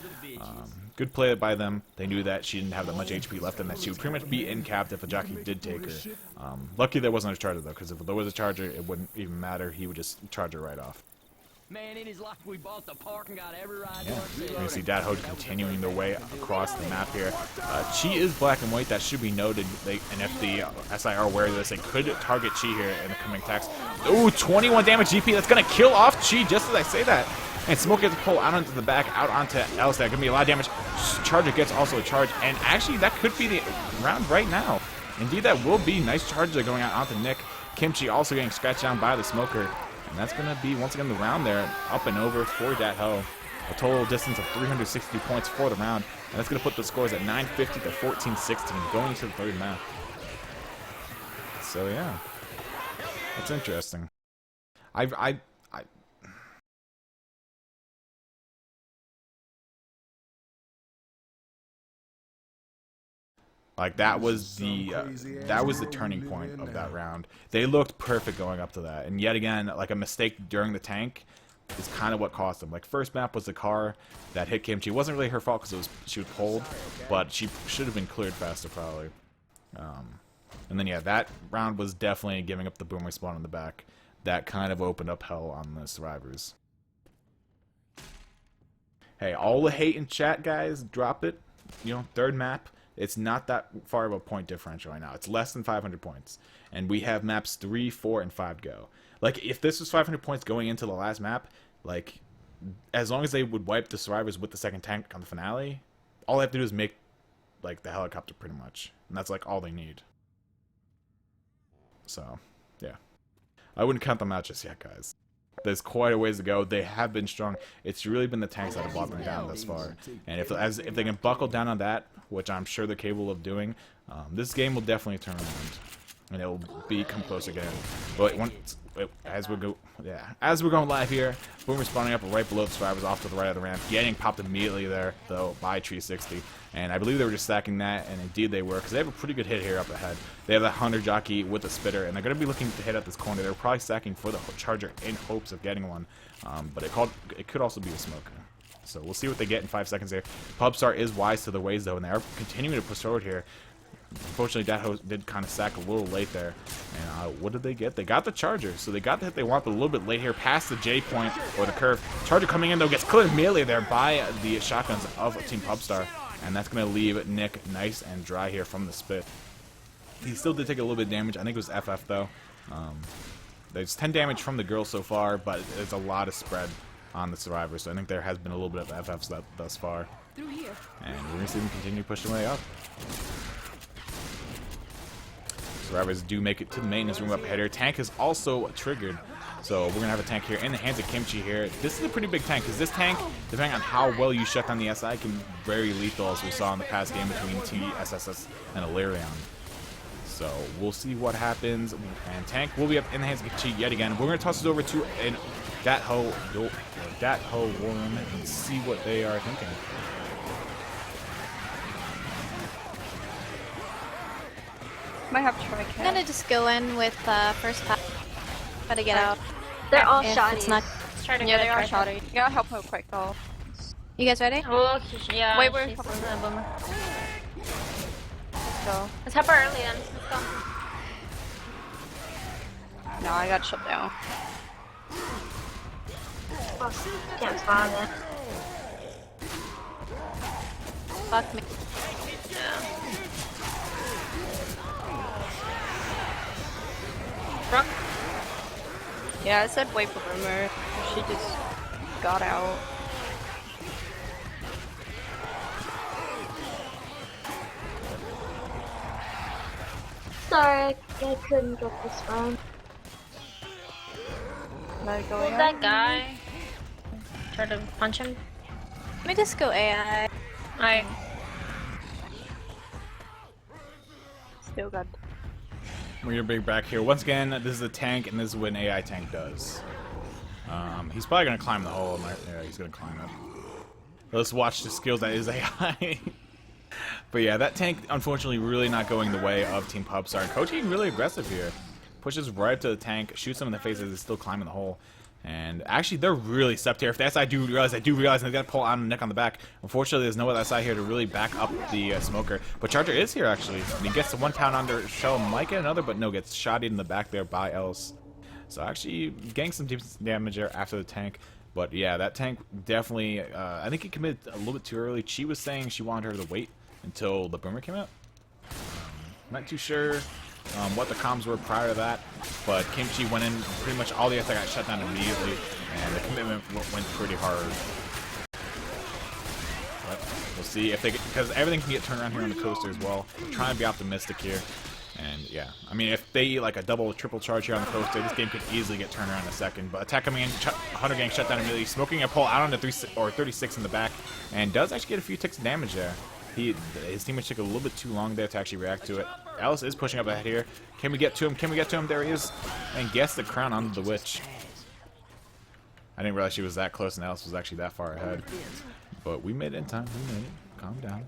Good play by them. They knew that she didn't have that much HP left and that she would pretty much be in capped if a jockey did take her. Lucky there wasn't a charger though, because if there was a charger, it wouldn't even matter. He would just charge her right off.
Man, it is like we bought the park and got every ride.
Yeah, you're going to see Dad Ho continuing their way across the map here. Chi is black and white, that should be noted. And if the SI are aware of this, they could target Chi here in the coming attacks. Ooh, 21 damage GP, that's going to kill off Chi just as I say that. And Smoke gets to pull out onto the back, out onto Alice. That's going to be a lot of damage. Charger gets also a charge, and actually that could be the round right now. Indeed, that will be. Nice charge there going out onto Nick. Kimchi also getting scratched down by the Smoker. And that's going to be, once again, the round there, up and over for Dat Ho. A total distance of 362 points for the round. And that's going to put the scores at 950 to 1416 going into the third map. So, yeah. That's interesting. Like that was the turning point of that round. They looked perfect going up to that, and yet again, like a mistake during the tank is kind of what cost them. Like first map was the car that hit Kimchi. It wasn't really her fault because she was pulled, but she should have been cleared faster probably. And then yeah, that round was definitely giving up the boomer spawn in the back. That kind of opened up hell on the survivors. Hey, all the hate in chat, guys, drop it. You know, third map. It's not that far of a point differential right now. It's less than 500 points. And we have maps 3, 4, and 5 go. Like, if this was 500 points going into the last map, like, as long as they would wipe the survivors with the second tank on the finale, all they have to do is make, like, the helicopter pretty much. And that's, like, all they need. So, yeah. I wouldn't count them out just yet, guys. There's quite a ways to go. They have been strong. It's really been the tanks that have brought them down thus far. And if they can buckle down on that, which I'm sure they're capable of doing, this game will definitely turn around, and it will become close again. But as we're going live here, Boomer spawning up right below the survivors off to the right of the ramp, getting popped immediately there though by Tree 60. And I believe they were just stacking that, and indeed they were, because they have a pretty good hit here up ahead. They have the Hunter Jockey with the Spitter, and they're going to be looking to hit at this corner. They're probably stacking for the Charger in hopes of getting one, but it could also be a Smoker. So we'll see what they get in 5 seconds here. Pubstar is wise to the ways, though, and they are continuing to push forward here. Unfortunately, Dat Ho did kind of sack a little late there. And what did they get? They got the Charger, so they got the hit they want, but a little bit late here, past the J point, or the curve. Charger coming in, though, gets cleared immediately there by the shotguns of Team Pubstar. And that's going to leave Nick nice and dry here from the spit. He still did take a little bit of damage. I think it was FF, though. There's 10 damage from the girl so far, but there's a lot of spread on the survivors. So I think there has been a little bit of FFs thus far. And we're going to see them continue pushing way up. Survivors do make it to the maintenance room up ahead here. Tank is also triggered. So we're going to have a tank here in the hands of Kimchi here. This is a pretty big tank, because this tank, depending on how well you shut down the SI, can be very lethal, as we saw in the past game between TSSS and Illyrion. So we'll see what happens. And tank will be up in the hands of Kimchi yet again. We're going to toss it over to Dat Ho Worm and see what they are thinking.
Might have to try
I'm gonna just go in with first pass. Try to get out.
They're all
If
shotty.
it's not.
Try to
Yeah,
get
they
a
are
tripod.
shoddy. You gotta help her quick though.
You guys ready?
Oh, yeah.
Wait, we're
she's
helping
a boomer.
So
Let's help her early then. Let's go.
no, I got shut down.
Can't spawn it.
Fuck me.
Brooke?
Yeah, I said wait for Boomer. She just got out.
Sorry, I couldn't get this one.
Not
Who's
going
that
out.
guy? Try to punch him.
Let me just go AI.
Alright.
Still got.
We're going to bring back here. Once again, this is a tank, and this is what an AI tank does. He's probably going to climb the hole. Yeah, he's going to climb it. Let's watch the skills that is AI. But yeah, that tank, unfortunately, really not going the way of Team Pubstar. Coach getting really aggressive here. Pushes right up to the tank, shoots him in the face as he's still climbing the hole. And actually, they're really stepped here. If the SI do realize, they got to pull out a Nick on the back. Unfortunately, there's no other SI here to really back up the Smoker. But Charger is here, actually. And he gets the 1 pound under shell. Might get another, but no, gets shot in the back there by Else. So actually, getting some deep damage there after the tank. But yeah, that tank definitely, I think he committed a little bit too early. She was saying she wanted her to wait until the boomer came out. Not too sure what the comms were prior to that, but Kimchi went in, pretty much all the SI got shut down immediately, and the commitment went pretty hard. But we'll see if they get, because everything can get turned around here on the coaster as well. I'm trying to be optimistic here. And yeah, I mean, if they like a double or triple charge here on the coaster, this game could easily get turned around in a second. But attack coming in, Hunter getting shut down immediately, smoking a pull out on the 36 in the back, and does actually get a few ticks of damage there. His teammates took a little bit too long there to actually react to it. Alice is pushing up ahead here. Can we get to him? Can we get to him? There he is. And gets the crown on the witch. I didn't realize she was that close and Alice was actually that far ahead. But we made it in time. We made it. Calm down.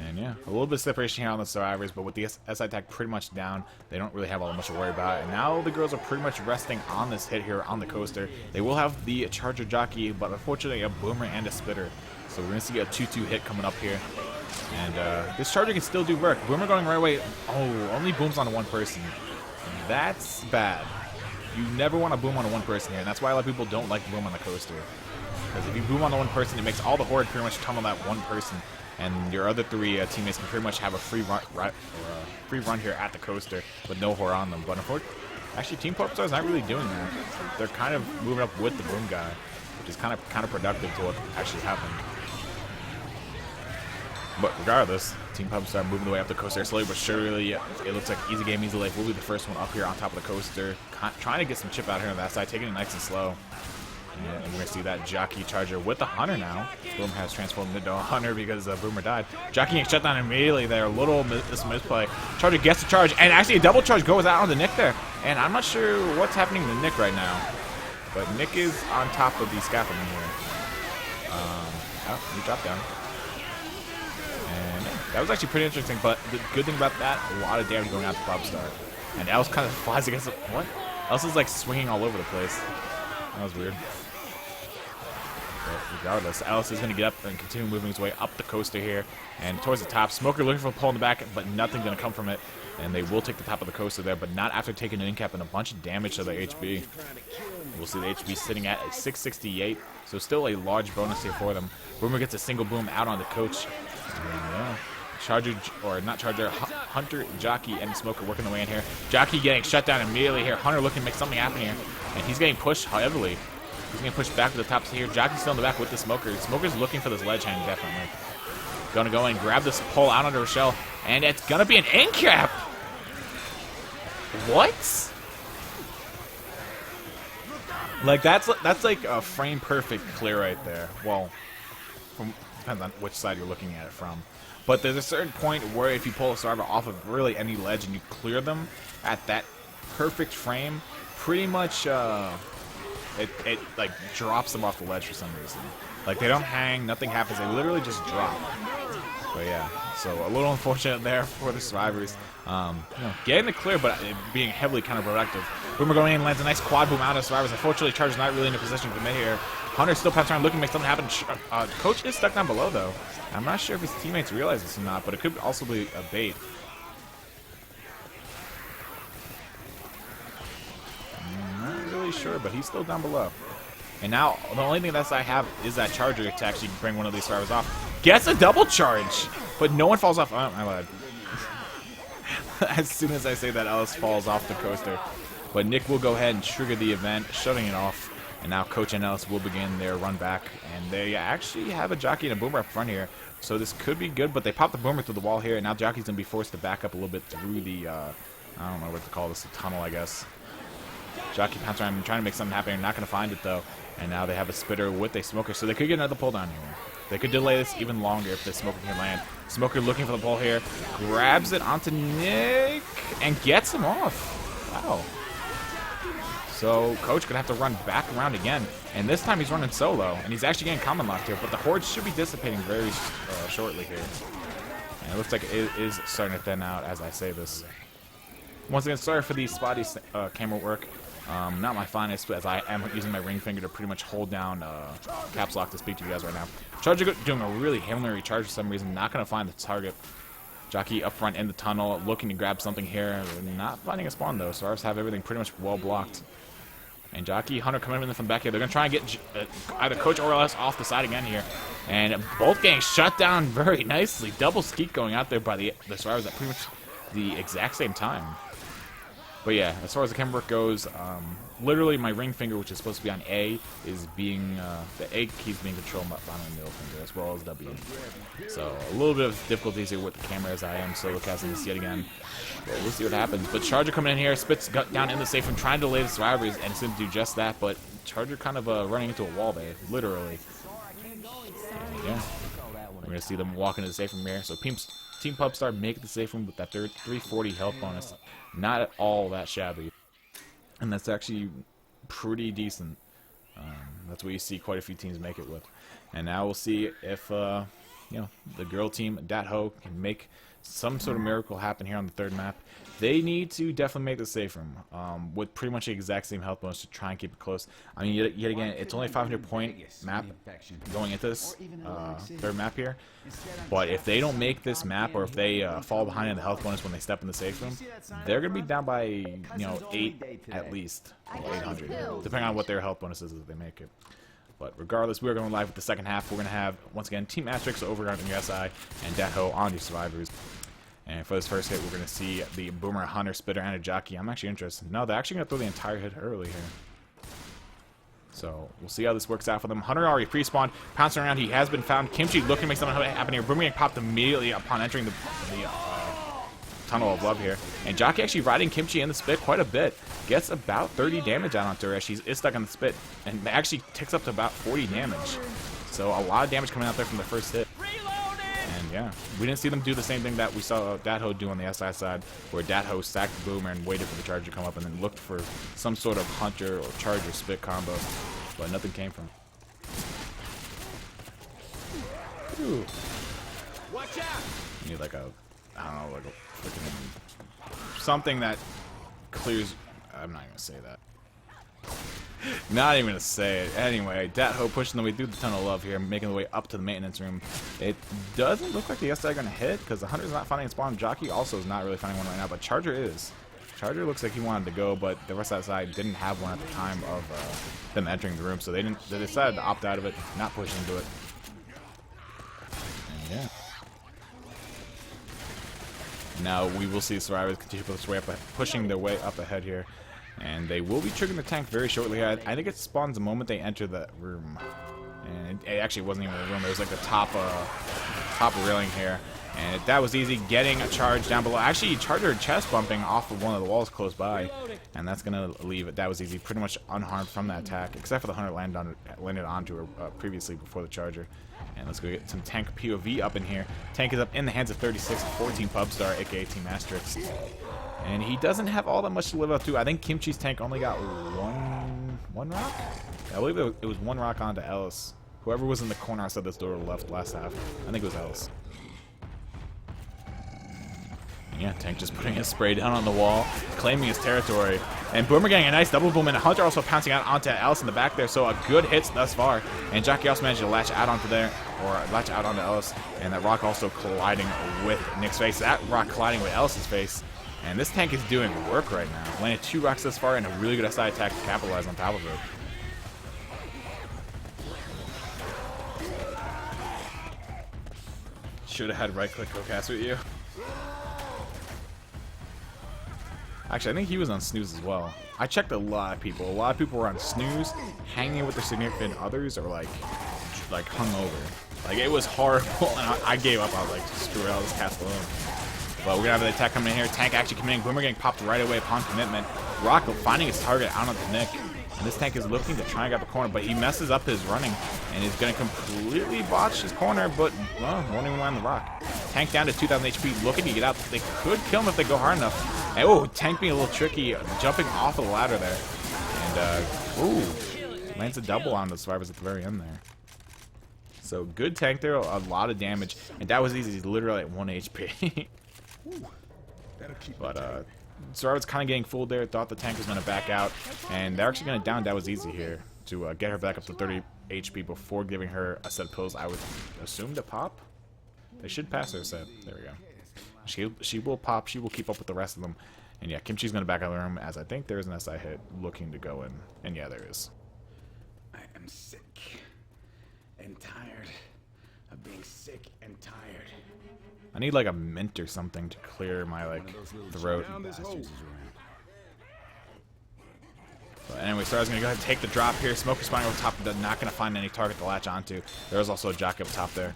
And yeah, a little bit of separation here on the survivors, but with the SI tag pretty much down, they don't really have all much to worry about. And now the girls are pretty much resting on this hit here on the coaster. They will have the charger jockey, but unfortunately a boomer and a spitter. So we're going to see a 2-2 hit coming up here. And this charger can still do work. Boomer going right away. Oh, only booms on one person. That's bad. You never want to boom on one person here, and that's why a lot of people don't like boom on the coaster. Because if you boom on the one person, it makes all the horde pretty much tunnel that one person. And your other 3 teammates can pretty much have a free run here at the coaster with no horde on them. But unfortunately, actually, Team Pubstar is not really doing that. They're kind of moving up with the boom guy, which is kind of counterproductive to what actually happened. But regardless, Team Pubstar moving the way up the coaster slowly but surely. It looks like easy game, easy life will be the first one up here on top of the coaster. Trying to get some chip out here on that side, taking it nice and slow. And we're going to see that Jockey Charger with the Hunter now. Boom has transformed into a Hunter because Boomer died. Jockey gets shut down immediately there. A little misplay. Charger gets the charge, and actually a double charge goes out on the Nick there. And I'm not sure what's happening to Nick right now. But Nick is on top of the scaffolding here. Oh, he dropped down. And yeah, that was actually pretty interesting. But the good thing about that, a lot of damage going out to Pubstar. And Alice kind of flies against it. What? Alice is like swinging all over the place. That was weird. But regardless, Alice is going to get up and continue moving his way up the coaster here and towards the top. Smoker looking for a pull in the back, but nothing's going to come from it. And they will take the top of the coaster there, but not after taking an in-cap and a bunch of damage to the HB. We'll see the HB sitting at a 668, so still a large bonus here for them. Boomer gets a single boom out on the coach. And yeah, Charger, or not Charger, Hunter, Jockey, and Smoker working their way in here. Jockey getting shut down immediately here. Hunter looking to make something happen here. And he's getting pushed heavily. He's getting pushed back to the top here. Jockey's still in the back with the Smoker. Smoker's looking for this ledge hang, definitely. Gonna go in, grab this pole out under Rochelle, and it's gonna be an end cap! What? Like, that's like a frame perfect clear right there. Well, depends on which side you're looking at it from. But there's a certain point where if you pull a survivor off of really any ledge and you clear them at that perfect frame, pretty much it like drops them off the ledge for some reason. Like, they don't hang, nothing happens, they literally just drop. But yeah, so a little unfortunate there for the survivors. You know, getting the clear, but being heavily counterproductive. Boomer going in, lands a nice quad boom out of survivors. Unfortunately, Charger's not really in a position to commit here. Hunter's still passing around looking to make something happen. Coach is stuck down below, though. I'm not sure if his teammates realize this or not, but it could also be a bait. I'm not really sure, but he's still down below. And now, the only thing that I have is that Charger to actually bring one of these survivors off. Gets a double charge, but no one falls off. Oh, my bad. As soon as I say that, Ellis falls off the coaster. But Nick will go ahead and trigger the event, shutting it off. And now Coach and Ellis will begin their run back. And they actually have a Jockey and a Boomer up front here. So this could be good, but they pop the Boomer through the wall here. And now Jockey's going to be forced to back up a little bit through the, I don't know what to call this, a tunnel, I guess. Jockey pouncing around, trying to make something happen. Not going to find it, though. And now they have a Spitter with a Smoker, so they could get another pull down here. They could delay this even longer if the Smoker can land. Smoker looking for the pull here. Grabs it onto Nick and gets him off. Wow. So Coach gonna have to run back around again, and this time he's running solo, and he's actually getting common locked here. But the horde should be dissipating very shortly here, and it looks like it is starting to thin out as I say this. Once again, sorry for the spotty camera work. Not my finest, as I am using my ring finger to pretty much hold down caps lock to speak to you guys right now. Charger doing a really Hail Mary charge for some reason, not going to find the target. Jockey up front in the tunnel, looking to grab something here. Not finding a spawn though, so ours have everything pretty much well blocked. And Jockey, Hunter coming in from back here. They're going to try and get either Coach or us off the side again here. And both getting shut down very nicely. Double skeet going out there by the survivors at pretty much the exact same time. But yeah, as far as the camera work goes, literally my ring finger, which is supposed to be on A, is being, the A key is being controlled by my middle finger, as well as W. So a little bit of difficulties here with the camera as I am solo casting this yet again. But we'll see what happens. But Charger coming in here, spits down in the safe room, trying to delay the survivors, and it's going to do just that. But Charger kind of running into a wall there, literally. And yeah, we're going to see them walk into the safe room here. So Team Pubstar make it the safe room with that 340 health bonus. Not at all that shabby. And that's actually pretty decent. That's what you see quite a few teams make it with. And now we'll see if you know, the girl team, Dat-Ho, can make some sort of miracle happen here on the third map. They need to definitely make the safe room with pretty much the exact same health bonus to try and keep it close. I mean, yet again, it's only a 500-point map going into this third map here. But if they don't make this map, or if they fall behind in the health bonus when they step in the safe room, they're going to be down by, you know, 8 at least, or 800, depending on what their health bonus is if they make it. But regardless, we're going live with the second half. We're going to have, once again, Team Asterisk over on your SI and Dat-Ho on your survivors. And for this first hit, we're going to see the Boomer, Hunter, Spitter, and a Jockey. I'm actually interested. No, they're actually going to throw the entire hit early here. So we'll see how this works out for them. Hunter already pre-spawned, pouncing around. He has been found. Kimchi looking to make something happen here. Boomerang popped immediately upon entering the tunnel of love here. And Jockey actually riding Kimchi in the spit quite a bit. Gets about 30 damage out onto her as she's stuck on the spit. And actually ticks up to about 40 damage. So a lot of damage coming out there from the first hit. And yeah, we didn't see them do the same thing that we saw Dat-Ho do on the SI side, where Dat-Ho stacked the Boomer and waited for the Charger to come up and then looked for some sort of Hunter or Charger spit combo, but nothing came from it. Ooh.
Watch out!
You need like a, I don't know, like a freaking something that clears. I'm not gonna say that. Not even gonna say it. Anyway, Dat-Ho pushing the way through the tunnel of love here, making the way up to the maintenance room. It doesn't look like the SI are gonna hit because the Hunter's not finding a spawn. Jockey also is not really finding one right now, but Charger is. Charger looks like he wanted to go, but the rest of that side didn't have one at the time of them entering the room, so they decided to opt out of it, not push into it. And yeah. Now we will see the survivors continue to pushing their way up ahead here. And they will be triggering the tank very shortly. I think it spawns the moment they enter the room. And it actually wasn't even a room. It was like the top railing here. And that was easy. Getting a charge down below. Actually, Charger chest bumping off of one of the walls close by. And that's going to leave it. That was easy. Pretty much unharmed from that attack. Except for the Hunter landed onto her previously before the Charger. And let's go get some tank POV up in here. Tank is up in the hands of 36, 14 Pubstar, aka Team Asterisk. And he doesn't have all that much to live up to. I think Kimchi's tank only got one rock? I believe it was one rock onto Ellis. Whoever was in the corner outside this door left last half. I think it was Ellis. Yeah, Tank just putting his spray down on the wall, claiming his territory. And Boomer getting a nice double boom, and Hunter also pouncing out onto Ellis in the back there, so a good hits thus far. And Jockey also managed to latch out onto there, or latch out onto Ellis. And that rock also colliding with Nick's face. That rock colliding with Ellis's face. And this tank is doing work right now. Landed 2 rocks thus far and a really good SI attack to capitalize on top of it. Should have had right click go cast with you. Actually, I think he was on snooze as well. I checked a lot of people. A lot of people were on snooze, hanging with their significant others, or like hungover. Like, it was horrible, and I gave up. I was like, screw it, I'll just cast alone. But we're gonna have the attack coming in here. Tank actually coming in. Boomer getting popped right away upon commitment. Rock finding his target out onto Nick. And this tank is looking to try and get the corner, but he messes up his running. And he's gonna completely botch his corner, but well, won't even land the rock. Tank down to 2,000 HP, looking to get out. They could kill him if they go hard enough. And, oh, Tank being a little tricky, jumping off of the ladder there. And, ooh, lands a double on the survivors at the very end there. So good tank there, a lot of damage, and that was easy. He's literally at 1 HP. But Survivor's kind of getting fooled there. Thought the tank was going to back out, and they're actually going to down. That was easy here to get her back up to 30 HP before giving her a set of pills. I would assume to pop. They should pass her a set. There we go. She will pop. She will keep up with the rest of them. And yeah, Kimchi's going to back out of the room, as I think there is an SI hit looking to go in. And yeah, there is.
I am sick and tired of being sick and tired.
I need like a mint or something to clear my like throat. But anyway, Star's gonna go ahead and take the drop here. Smoker spawning over top, not gonna find any target to latch onto. There's also a jockey up top there.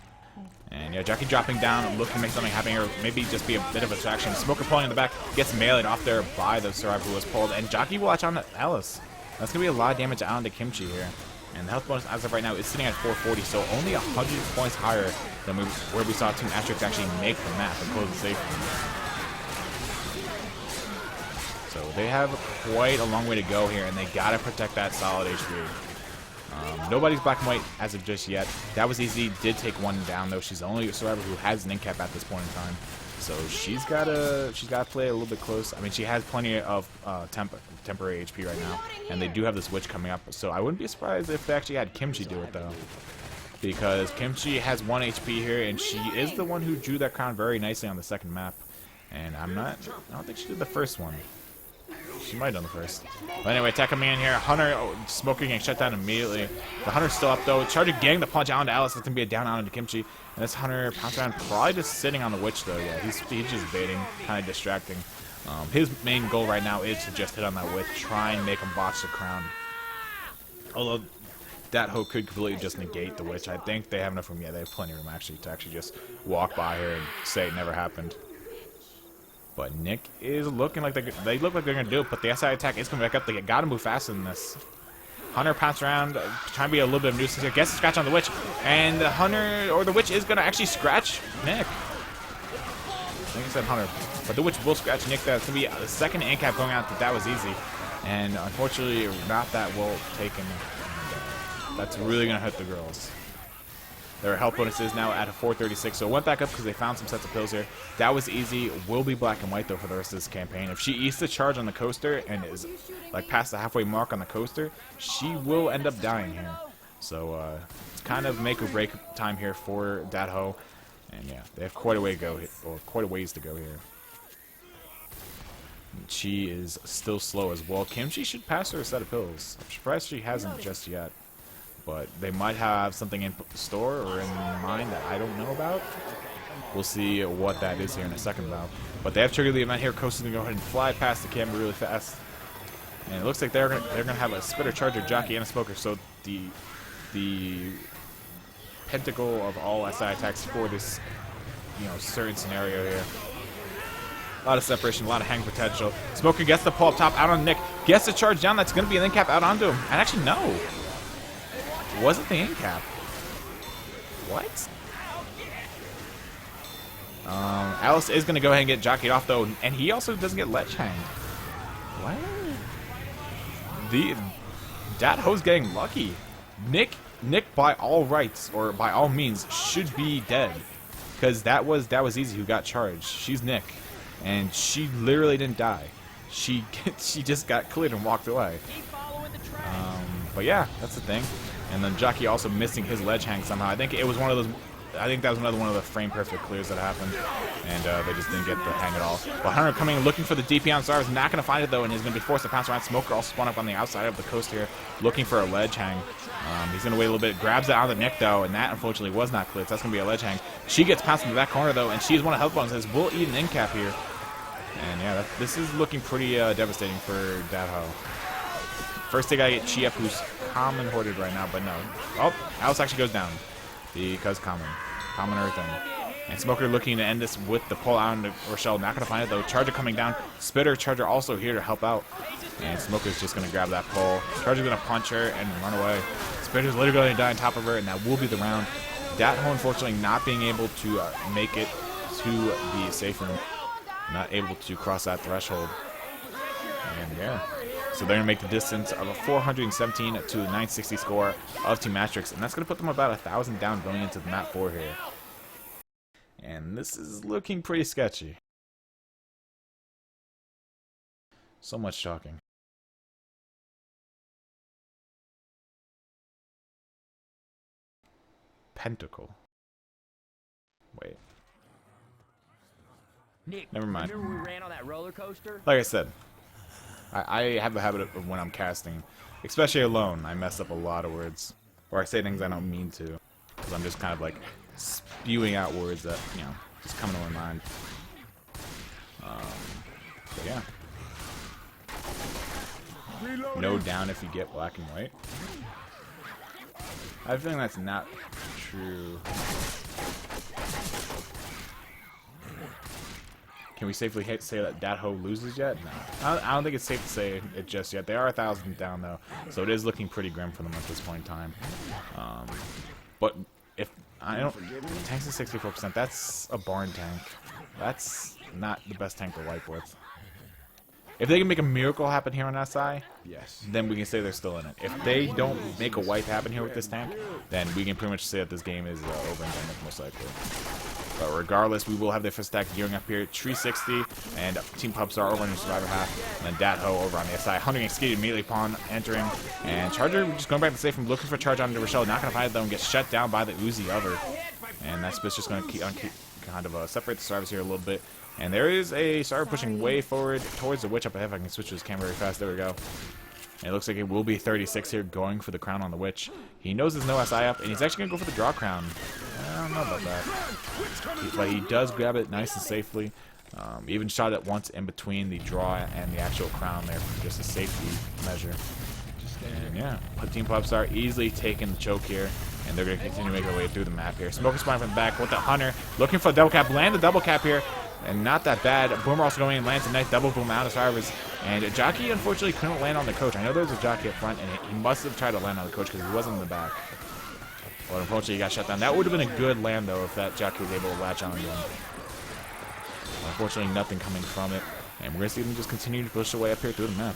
And yeah, jockey dropping down, looking to make something happen here. Maybe just be a bit of a distraction. Smoker pulling in the back, gets meleeed off there by the survivor who was pulled. And jockey will latch on to Alice. That's gonna be a lot of damage onto Kimchi here. And the health bonus as of right now is sitting at 440, so only 100 points higher than where we saw Team Asterisk actually make the map and close the safe room. So they have quite a long way to go here, and they gotta protect that solid HP. Nobody's black and white as of just yet. That was easy. Did take one down though. She's the only survivor who has an incap at this point in time. So she's gotta play a little bit close. I mean, she has plenty of temporary HP right now, and they do have this witch coming up. So I wouldn't be surprised if they actually had Kimchi do it though, because Kimchi has 1 HP here, and she is the one who drew that crown very nicely on the second map. And I don't think she did the first one. She might have done the first. But anyway, attack coming in here. Hunter Smoker getting shut down immediately. The Hunter's still up though. Charger getting the punch onto Alice. That's gonna be a down onto Kimchi. And this Hunter pounce around, probably just sitting on the witch though. Yeah, he's just baiting, kind of distracting. His main goal right now is to just hit on that witch, try and make him botch the crown. Although that hook could completely just negate the witch. I think they have enough room. Yeah, they have plenty of room actually to just walk by her and say it never happened. But Nick is looking like they look like they're gonna do it, but the SI attack is coming back up. They gotta move faster than this. Hunter pounced around, trying to be a little bit of nuisance here. Gets a scratch on the witch, and the Hunter or the witch is gonna actually scratch Nick. I think I said Hunter, but the witch will scratch Nick. That's gonna be the second incap going out. That was easy, and unfortunately not that well taken. And, that's really gonna hurt the girls. Their health bonus is now at a 436, so it went back up because they found some sets of pills here. That was easy. Will be black and white, though, for the rest of this campaign. If she eats the charge on the coaster and is, like, past the halfway mark on the coaster, she will end up dying here. So, it's kind of make or break time here for Datho. And, yeah, they have quite a way to go, or quite a ways to go here. And she is still slow as well. Kimchi should pass her a set of pills. I'm surprised she hasn't just yet. But they might have something in store or in mind that I don't know about. We'll see what that is here in a second, though. But they have triggered the event here. Coaster's gonna go ahead and fly past the camera really fast, and it looks like they're gonna have a spitter, charger, jockey, and a smoker. So the pentacle of all SI attacks for this certain scenario here. A lot of separation, a lot of hang potential. Smoker gets the pull up top out on Nick. Gets the charge down. That's gonna be an incap out onto him. And actually no. Wasn't the incap? What? Alice is going to go ahead and get jockeyed off, though, and he also doesn't get ledge hanged. What? Datho's getting lucky. Nick, by all rights, or by all means, should be dead. Because that was easy who got charged. She's Nick. And she literally didn't die. She just got cleared and walked away. But yeah, that's the thing. And then Jockey also missing his ledge hang somehow. I think it was one of those. I think that was another one of the frame perfect clears that happened, and they just didn't get the hang at all. But Hunter coming and looking for the DP on Star is not going to find it though, and he's going to be forced to pounce around. Smoker also spawn up on the outside of the coast here, looking for a ledge hang. He's going to wait a little bit, grabs it on the neck though, and that unfortunately was not cleared. So that's going to be a ledge hang. She gets pounced in the back corner though, and she's one of health bonuses. Will eat an incap here, and yeah, this is looking pretty devastating for Datho. First they gotta get Chi up, who's common hoarded right now, but no. Oh, Alice actually goes down because common everything. And Smoker looking to end this with the pull out into Rochelle. Not gonna find it though. Charger coming down. Spitter, Charger also here to help out. And Smoker's just gonna grab that pull. Charger's gonna punch her and run away. Spitter's literally gonna die on top of her, and that will be the round. Datho unfortunately not being able to make it to the safe room. Not able to cross that threshold. And yeah. So they're going to make the distance of a 417 to a 960 score of Team Asterisk, and that's going to put them about 1,000 down going into the map 4 here. And this is looking pretty sketchy. So much shocking. Pentacle. Wait.
Nick,
Never mind.
remember we ran on that roller coaster?
Like I said, I have a habit of when I'm casting, especially alone, I mess up a lot of words. Or I say things I don't mean to. Because I'm just kind of like spewing out words that, you know, just come to my mind. But yeah. No down if you get black and white. I have a feeling that's not true. Can we safely say that Dat-Ho loses yet? No. I don't think it's safe to say it just yet. They are 1,000 down, though, so it is looking pretty grim for them at this point in time. But if I don't... Tanks at 64%, that's a barn tank. That's not the best tank to wipe with. If they can make a miracle happen here on SI,
Yes.
then we can say they're still in it. If they don't make a wipe happen here with this tank, then we can pretty much say that this game is over and done with, most likely. But regardless, we will have their first attack gearing up here. 360, and Team Pubstar over on the survivor half, and then Dat-Ho over on the SI. Hunting Escape immediately upon entering, and Charger just going back to safe from looking for a charge onto Rochelle. Not going to find it though, and gets shut down by the Uzi of her. And that Spit's just going to keep kind of separate the survivors here a little bit. And there is a Sarah pushing way forward towards the Witch up ahead. If I can switch to his camera very fast. There we go. And it looks like it will be 36 here going for the crown on the Witch. He knows there's no SI up, and he's actually going to go for the draw crown. I don't know about that. But he does grab it nice and safely. Even shot it once in between the draw and the actual crown there for just a safety measure. And yeah, Team Popstar easily taking the choke here. And they're going to continue to make their way through the map here. Smoker spawning from the back with the Hunter. Looking for a double cap. Land the double cap here. And not that bad. Boomer also going in, lands a nice double boom out of survivors. And Jockey unfortunately couldn't land on the coach. I know there was a Jockey up front, and he must have tried to land on the coach because he wasn't in the back. But unfortunately, he got shut down. That would have been a good land, though, if that Jockey was able to latch on to him. Unfortunately, nothing coming from it. And we're going to see them just continue to push their way up here through the map.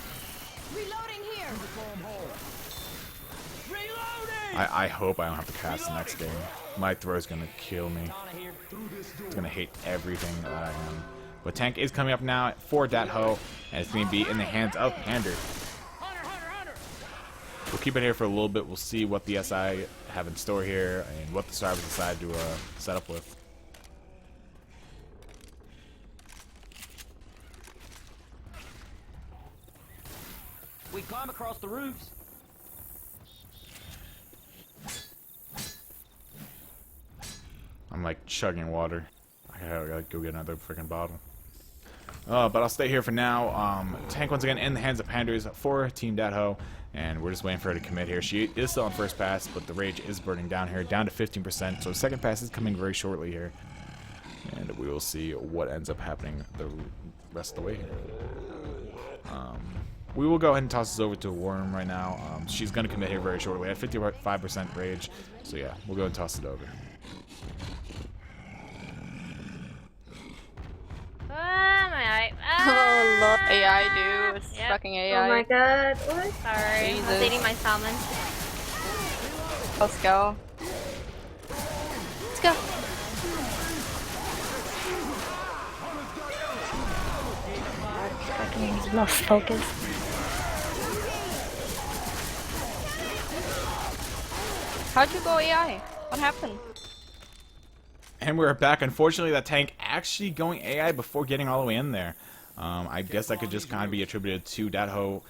Reloading here.
I hope I don't have to cast the next game. My throw's going to kill me. It's going to hate everything that I am. But tank is coming up now for Dat-Ho, and it's going to be in the hands of Pander. We'll keep it here for a little bit. We'll see what the SI have in store here and what the Starbs decide to set up with.
We climb across the roofs.
I'm like chugging water. I gotta go get another freaking bottle. But I'll stay here for now. Tank once again in the hands of Panders for Team Dat-Ho, and we're just waiting for her to commit here. She is still on first pass, but the rage is burning down here, down to 15%. So second pass is coming very shortly here, and we will see what ends up happening the rest of the way here. We will go ahead and toss this over to Worm right now. She's going to commit here very shortly at 55% rage. So yeah, we'll go and toss it over.
My
Oh, look, AI, dude. It's
Yep.
fucking AI.
Oh my god, what? Sorry,
Jesus.
updating my salmon.
Let's go.
Let's go.
Fucking lost focus.
How'd you go AI? What happened?
And we're back. Unfortunately, that tank actually going AI before getting all the way in there. I guess that could just kind of be attributed to Dat-Ho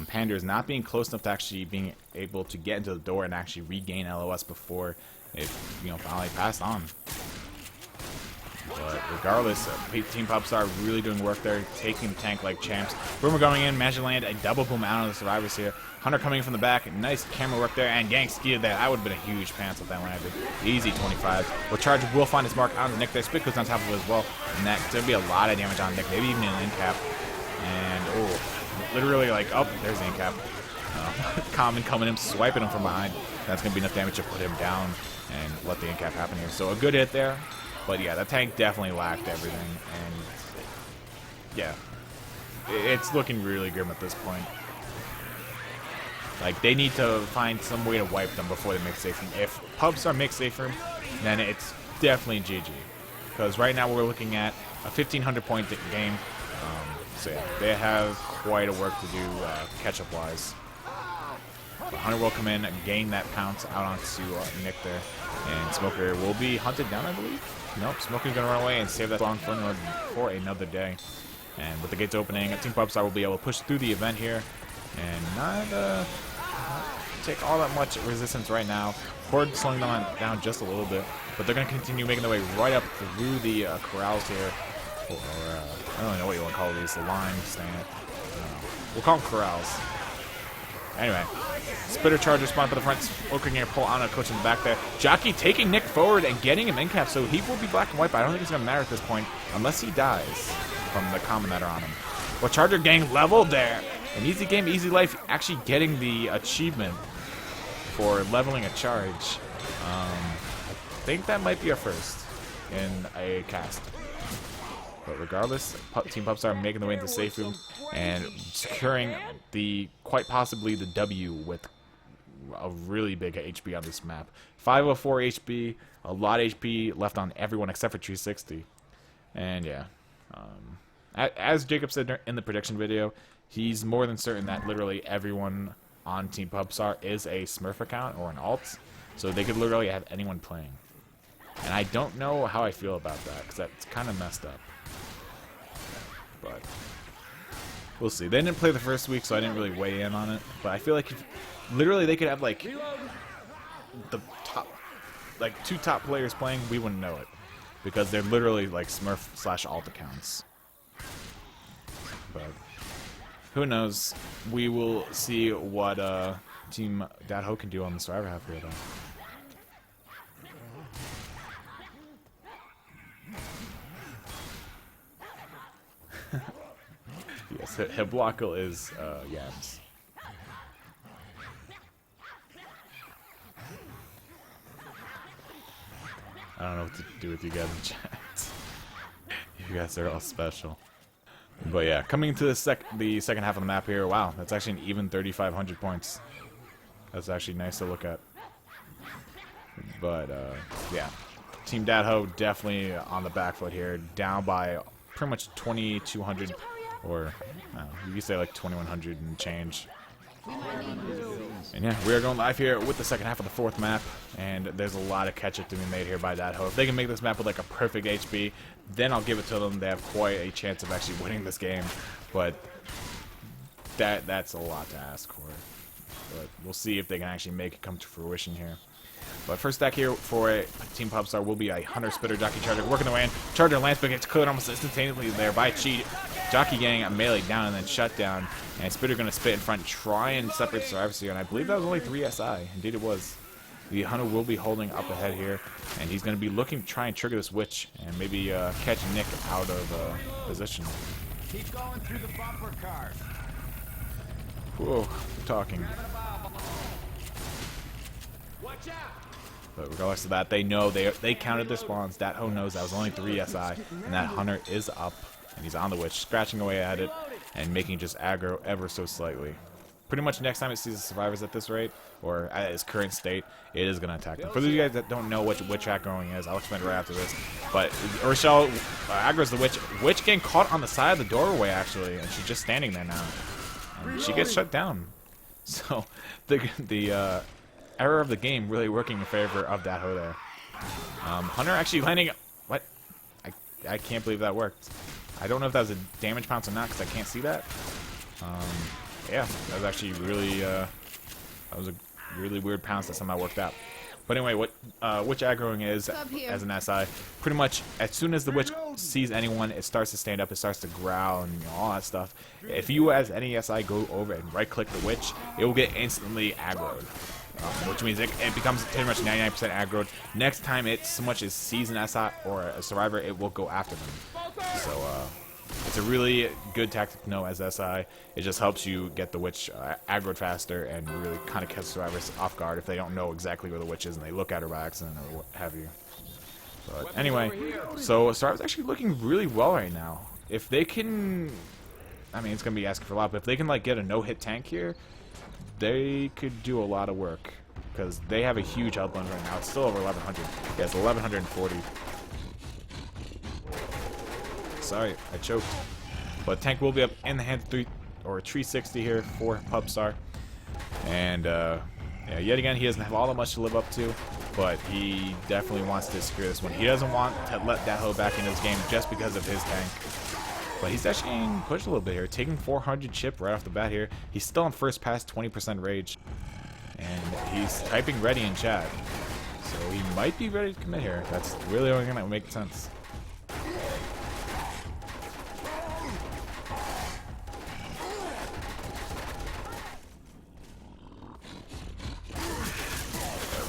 Panders not being close enough to actually being able to get into the door and actually regain LOS before it, finally passed on. But regardless, Team Popstar really doing work there, taking the tank like champs. Boomer going in, managed to land a double boom out of the survivors here. Hunter coming in from the back, nice camera work there, and Gang skied there. That would have been a huge pants if that landed. Easy 25. Well, Charger will find his mark on the Nick there. Spit goes on top of it as well. And that's going to be a lot of damage on Nick, maybe even an in-cap. And, oh, literally like, oh, there's the in-cap. Common coming in, swiping him from behind. That's going to be enough damage to put him down and let the in-cap happen here. So a good hit there. But yeah, that tank definitely lacked everything. And, yeah, it's looking really grim at this point. Like, they need to find some way to wipe them before they make safe room. If Pubstar makes safe room, then it's definitely GG. Because right now we're looking at a 1,500 point game. So yeah, they have quite a work to do catch-up wise. But Hunter will come in and gain that pounce out onto Nick there. And Smoker will be hunted down, I believe. Nope, Smoker's going to run away and save that long for another day. And with the gates opening, Team Pubstar will be able to push through the event here. And not take all that much resistance right now. Horde slowing them down just a little bit. But they're going to continue making their way right up through the corrals here. Or I don't really know what you want to call these. The lines, dang it. We'll call them corrals. Anyway, Spitter Charger spawn for the front, Smoker going to pull on a coach in the back there. Jockey taking Nick forward and getting him in cap, so he will be black and white, but I don't think it's going to matter at this point, unless he dies from the common that are on him. Well, Charger gang leveled there. An easy game, easy life, actually getting the achievement for leveling a charge. I think that might be a first in a cast. But regardless, Team Pubstar making their way into safe room and securing quite possibly the W with a really big HP on this map. 504 HP, a lot of HP left on everyone except for 360. And yeah, as Jacob said in the prediction video, he's more than certain that literally everyone on Team Pubstar is a Smurf account or an alt, so they could literally have anyone playing. And I don't know how I feel about that, because that's kind of messed up. But we'll see. They didn't play the first week, so I didn't really weigh in on it. But I feel like literally they could have like the top, like 2 top players playing, we wouldn't know it, because they're literally like Smurf/alt accounts. But who knows? We will see what Team Dadho can do on the Survivor half here, though. Yes, Heblockle is Yams. I don't know what to do with you guys in chat. You guys are all special. But yeah, coming to the second half of the map here, wow, that's actually an even 3,500 points. That's actually nice to look at. But yeah, Team Dadho definitely on the back foot here, down by pretty much 2,200, or you could say like 2,100 and change. And yeah, we are going live here with the second half of the 4th map, and there's a lot of catch-up to be made here by Dadho. If they can make this map with like a perfect HP, then I'll give it to them. They have quite a chance of actually winning this game, but that's a lot to ask for. But we'll see if they can actually make it come to fruition here. But first stack here for Team Pubstar will be a Hunter, Spitter, Jockey, Charger working their way in. Charger lands, but gets cleared almost instantaneously there by Cheat. Jockey getting a melee down and then shut down. And Spitter going to spit in front, try and separate Survivors here. And I believe that was only 3 SI. Indeed it was. The Hunter will be holding up ahead here. And he's going to be looking to try and trigger this Witch and maybe catch Nick out of position.
Keep going through the bumper cars.
Whoa, we're talking.
Watch out!
But regardless of that, they know they counted their spawns. Dadho knows that was only 3 SI, and that Hunter is up, and he's on the Witch, scratching away at it, and making just aggro ever so slightly. Pretty much next time it sees the Survivors at this rate, or at its current state, it is going to attack them. For those of you guys that don't know what Witch aggroing is, I'll explain it right after this. But Urshel aggroes the Witch. Witch getting caught on the side of the doorway, actually, and she's just standing there now. And she gets shut down. So the error of the game really working in favor of Dadho there. Hunter actually landing... What? I can't believe that worked. I don't know if that was a damage pounce or not, because I can't see that. Yeah, that was actually really... that was a really weird pounce that somehow worked out. But anyway, what Witch aggroing is, as an SI, pretty much as soon as the Witch sees anyone, it starts to stand up, it starts to growl, and all that stuff. If you, as any SI, go over and right-click the Witch, it will get instantly aggroed. Which means it becomes pretty much 99% aggroed. Next time it so much as sees an SI or a Survivor, it will go after them. So it's a really good tactic to know as SI. It just helps you get the Witch aggroed faster and really kind of catch Survivors off guard if they don't know exactly where the Witch is and they look at her by accident or what have you. But anyway, so Survivor's actually looking really well right now. If they can I mean, it's going to be asking for a lot, but if they can, like, get a no-hit tank here, they could do a lot of work. Because they have a huge health bund right now. It's still over 1,100. Yeah, it's 1,140. Sorry, I choked. But tank will be up in the hand 360 here for Pubstar. And, yeah, yet again, he doesn't have all that much to live up to, but he definitely wants to secure this one. He doesn't want to let Daho back into this game just because of his tank. But he's actually getting pushed a little bit here, taking 400 chip right off the bat here. He's still on first pass, 20% rage. And he's typing ready in chat. So he might be ready to commit here. That's really only going to make sense.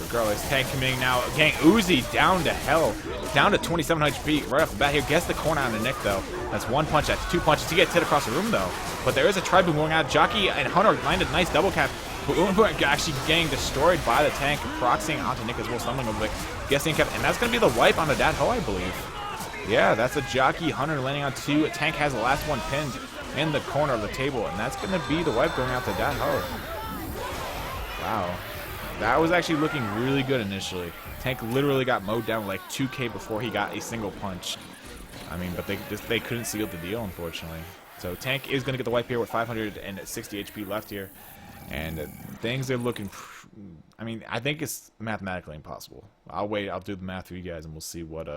Regardless, tank committing now. Gang Uzi down to hell. Down to 2700 HP right off the bat here. Gets the corner on the Nick though. That's one punch. That's two punches. He gets hit across the room though. But there is a tri-boom going out. Jockey and Hunter landed nice double cap. Boom actually getting destroyed by the tank. Proxying onto Nick as well. Stumbling over the guessing cap. And that's going to be the wipe on the Dat Ho, I believe. Yeah, that's a Jockey Hunter landing on two. Tank has the last one pinned in the corner of the table. And that's going to be the wipe going out to Dat Ho. Wow. That was actually looking really good initially. Tank literally got mowed down like 2k before he got a single punch. I mean, but they couldn't seal the deal, unfortunately. So Tank is going to get the wipe here with 560 HP left here. And things are looking... I mean, I think it's mathematically impossible. I'll wait. I'll do the math for you guys, and we'll see what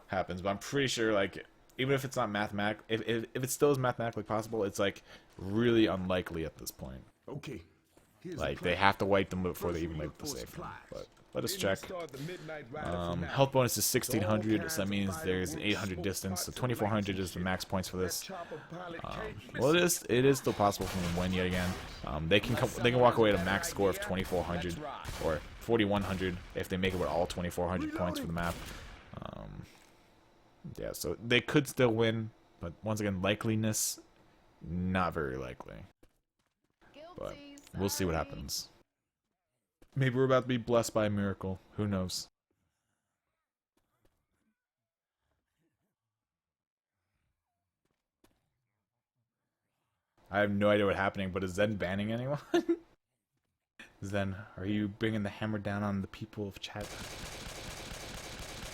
happens. But I'm pretty sure, like, even if it's not mathematic... If it still is mathematically possible, it's, like, really unlikely at this point.
Okay.
Like, they have to wipe them before they even make the safe room. But let us check. Health bonus is 1,600, so that means there's 800 distance. So 2,400 is the max points for this. Well, it is still possible for them to win yet again. They can walk away at a max score of 2,400 or 4,100 if they make it with all 2,400 points for the map. Yeah, so they could still win, but once again, likeliness, not very likely. But we'll see what happens. Maybe we're about to be blessed by a miracle. Who knows? I have no idea what's happening, but is Zen banning anyone? Zen, are you bringing the hammer down on the people of chat?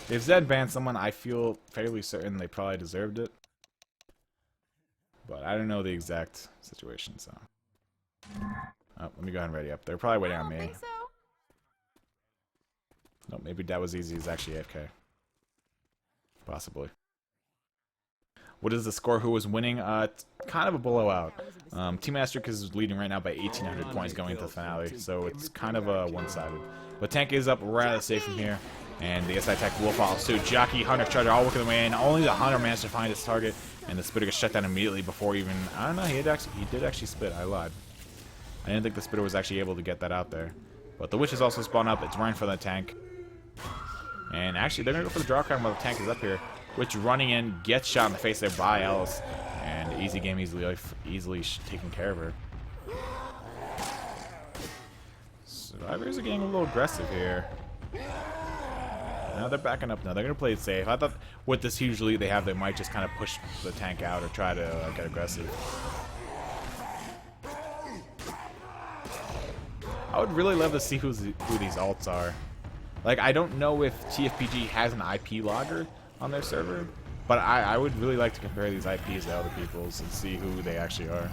If Zen banned someone, I feel fairly certain they probably deserved it. But I don't know the exact situation, so... Oh, let me go ahead and ready up. They're probably waiting on me. No, maybe that was easy. He's actually AFK. Possibly. What is the score? Who was winning? Kind of a blowout. Team Asterisk is leading right now by 1,800 points going into the finale, so it's kind of one-sided. But Tank is up rather safe from here, and the SI attack will follow suit. Jockey, Hunter, Charger all working their way in. Only the Hunter managed to find his target, and the Spitter gets shut down immediately before even... I don't know, he did actually spit. I lied. I didn't think the Spitter was actually able to get that out there. But the Witch is also spawned up. It's running for the tank. And actually, they're going to go for the draw card while the tank is up here. Witch running in, gets shot in the face there by Alice. And easy game, easily taking care of her. Survivors are getting a little aggressive here. Now they're backing up now. They're going to play it safe. I thought with this huge lead they have, they might just kind of push the tank out or try to get aggressive. I would really love to see who these alts are. Like, I don't know if TFPG has an IP logger on their server, but I would really like to compare these IPs to other people's and see who they actually are.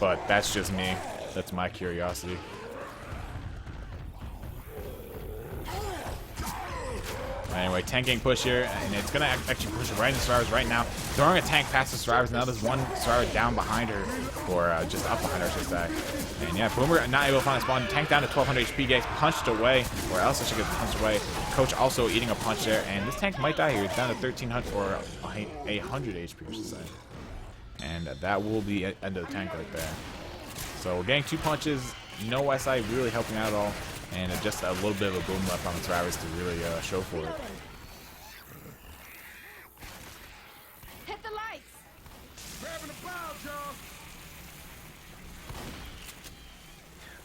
But that's just me. That's my curiosity. Anyway, tanking push here, and it's gonna actually push right into Survivors right now. Throwing a tank past the Survivors. Now there's one Survivor down behind her, or just up behind her, I should say. And yeah, Boomer not able to find a spawn. Tank down to 1,200 HP, gets punched away, or else she gets punched away. Coach also eating a punch there, and this tank might die here. It's down to 1,300 or 100 HP, I should say. And that will be the end of the tank right there. So we're getting 2 punches. No SI really helping out at all. And just a little bit of a boom left on the Survivors to really show for it.
Hit the lights.
Grabbing the bow, John.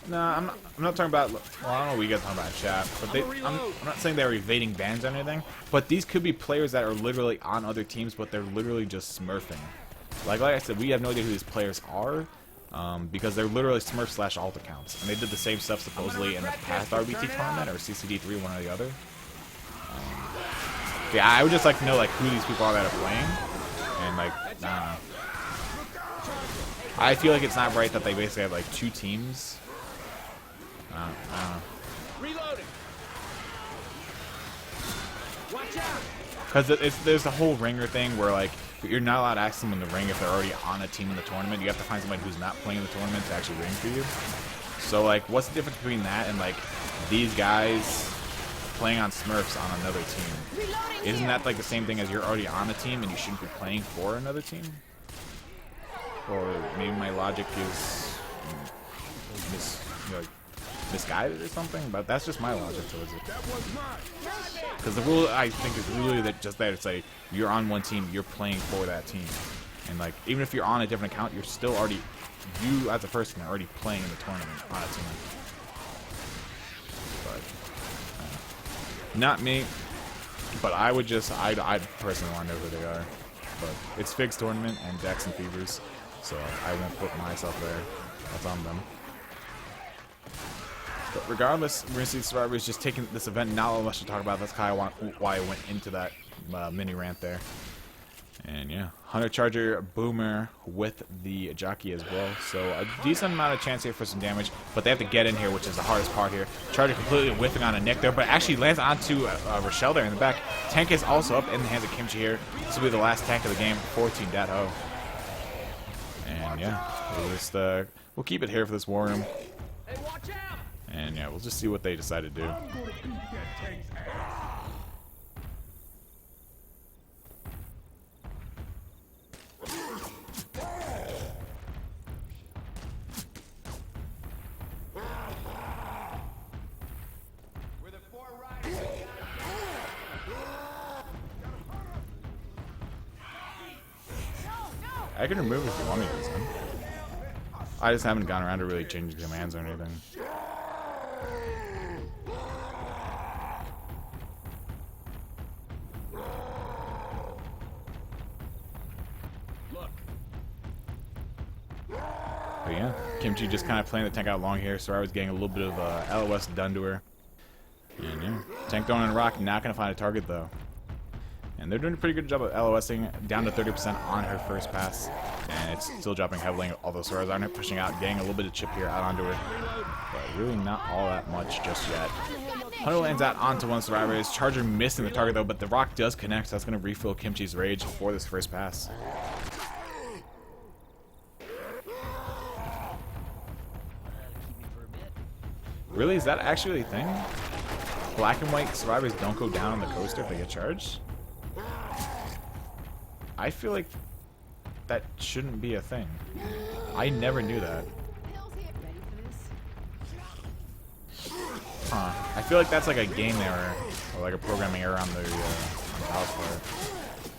No, I'm not talking about. Well, I don't know what you guys are talking about in chat, but I'm not saying they're evading bans or anything. But these could be players that are literally on other teams, but they're literally just smurfing. Like I said, we have no idea who these players are. Because they're literally Smurf / alt accounts, and they did the same stuff supposedly in the past RBT tournament or CCD3, one or the other. Yeah, I would just like to know like who these people are that are playing, and like I don't know. I feel like it's not right that they basically have like 2 teams. I don't know.
Reloading. Watch out.
Because there's the whole ringer thing where like you're not allowed to ask them in the ring if they're already on a team in the tournament. You have to find somebody who's not playing in the tournament to actually ring for you. So like, what's the difference between that and like these guys playing on Smurfs on another team? Isn't that like the same thing as you're already on a team and you shouldn't be playing for another team? Or maybe my logic is misguided or something, but that's just my logic towards it. Because the rule, I think, is really that just that it's like you're on one team, you're playing for that team, and like even if you're on a different account, you're still already, you as a person are already playing in the tournament on a team. But not me. But I would just, I personally want to know who they are. But it's Fig's tournament and Dex and Fevers, so I won't put myself there. That's on them. But regardless, we're going to see Survivors just taking this event, not much to talk about. That's kind of why I went into that mini rant there. And yeah, Hunter Charger Boomer with the jockey as well. So a decent amount of chance here for some damage, but they have to get in here, which is the hardest part here. Charger completely whiffing on a Nick there, but actually lands onto Rochelle there in the back. Tank is also up in the hands of Kimchi here. This will be the last tank of the game for Team Dat-Ho. And yeah, we'll keep it here for this war room.
Hey, watch out.
And yeah, we'll just see what they decide to do. I can remove it if you want me to, son. I just haven't gone around to really changing commands or anything.
Look.
But yeah, Kimchi just kind of playing the tank out long here, so I was getting a little bit of LOS done to her. And yeah, tank throwing in a rock, not going to find a target though. And they're doing a pretty good job of LOSing, down to 30% on her first pass. And it's still dropping heavily, although Sora's aren't pushing out, getting a little bit of chip here out onto her. But really not all that much just yet. Hunter lands out onto one of the survivors. Charger missing the target though, but the rock does connect, so that's going to refill Kimchi's rage for this first pass. Really? Is that actually a thing? Black and white survivors don't go down on the coaster if they get charged? I feel like that shouldn't be a thing. I never knew that. Huh. I feel like that's like a game error, or like a programming error on the house part.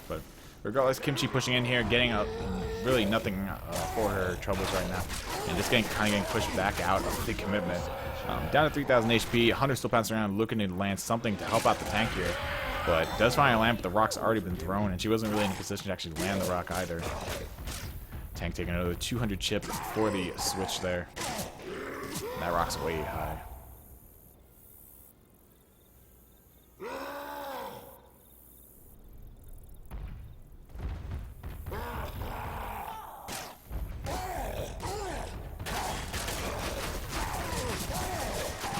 But regardless, Kimchi pushing in here, getting really nothing for her troubles right now, and just kind of getting pushed back out of the commitment. Down to 3,000 HP, Hunter still pouncing around looking to land something to help out the tank here. But does finally land, but the rock's already been thrown, and she wasn't really in a position to actually land the rock either. Tank taking another 200 chip for the switch there. That rock's way high.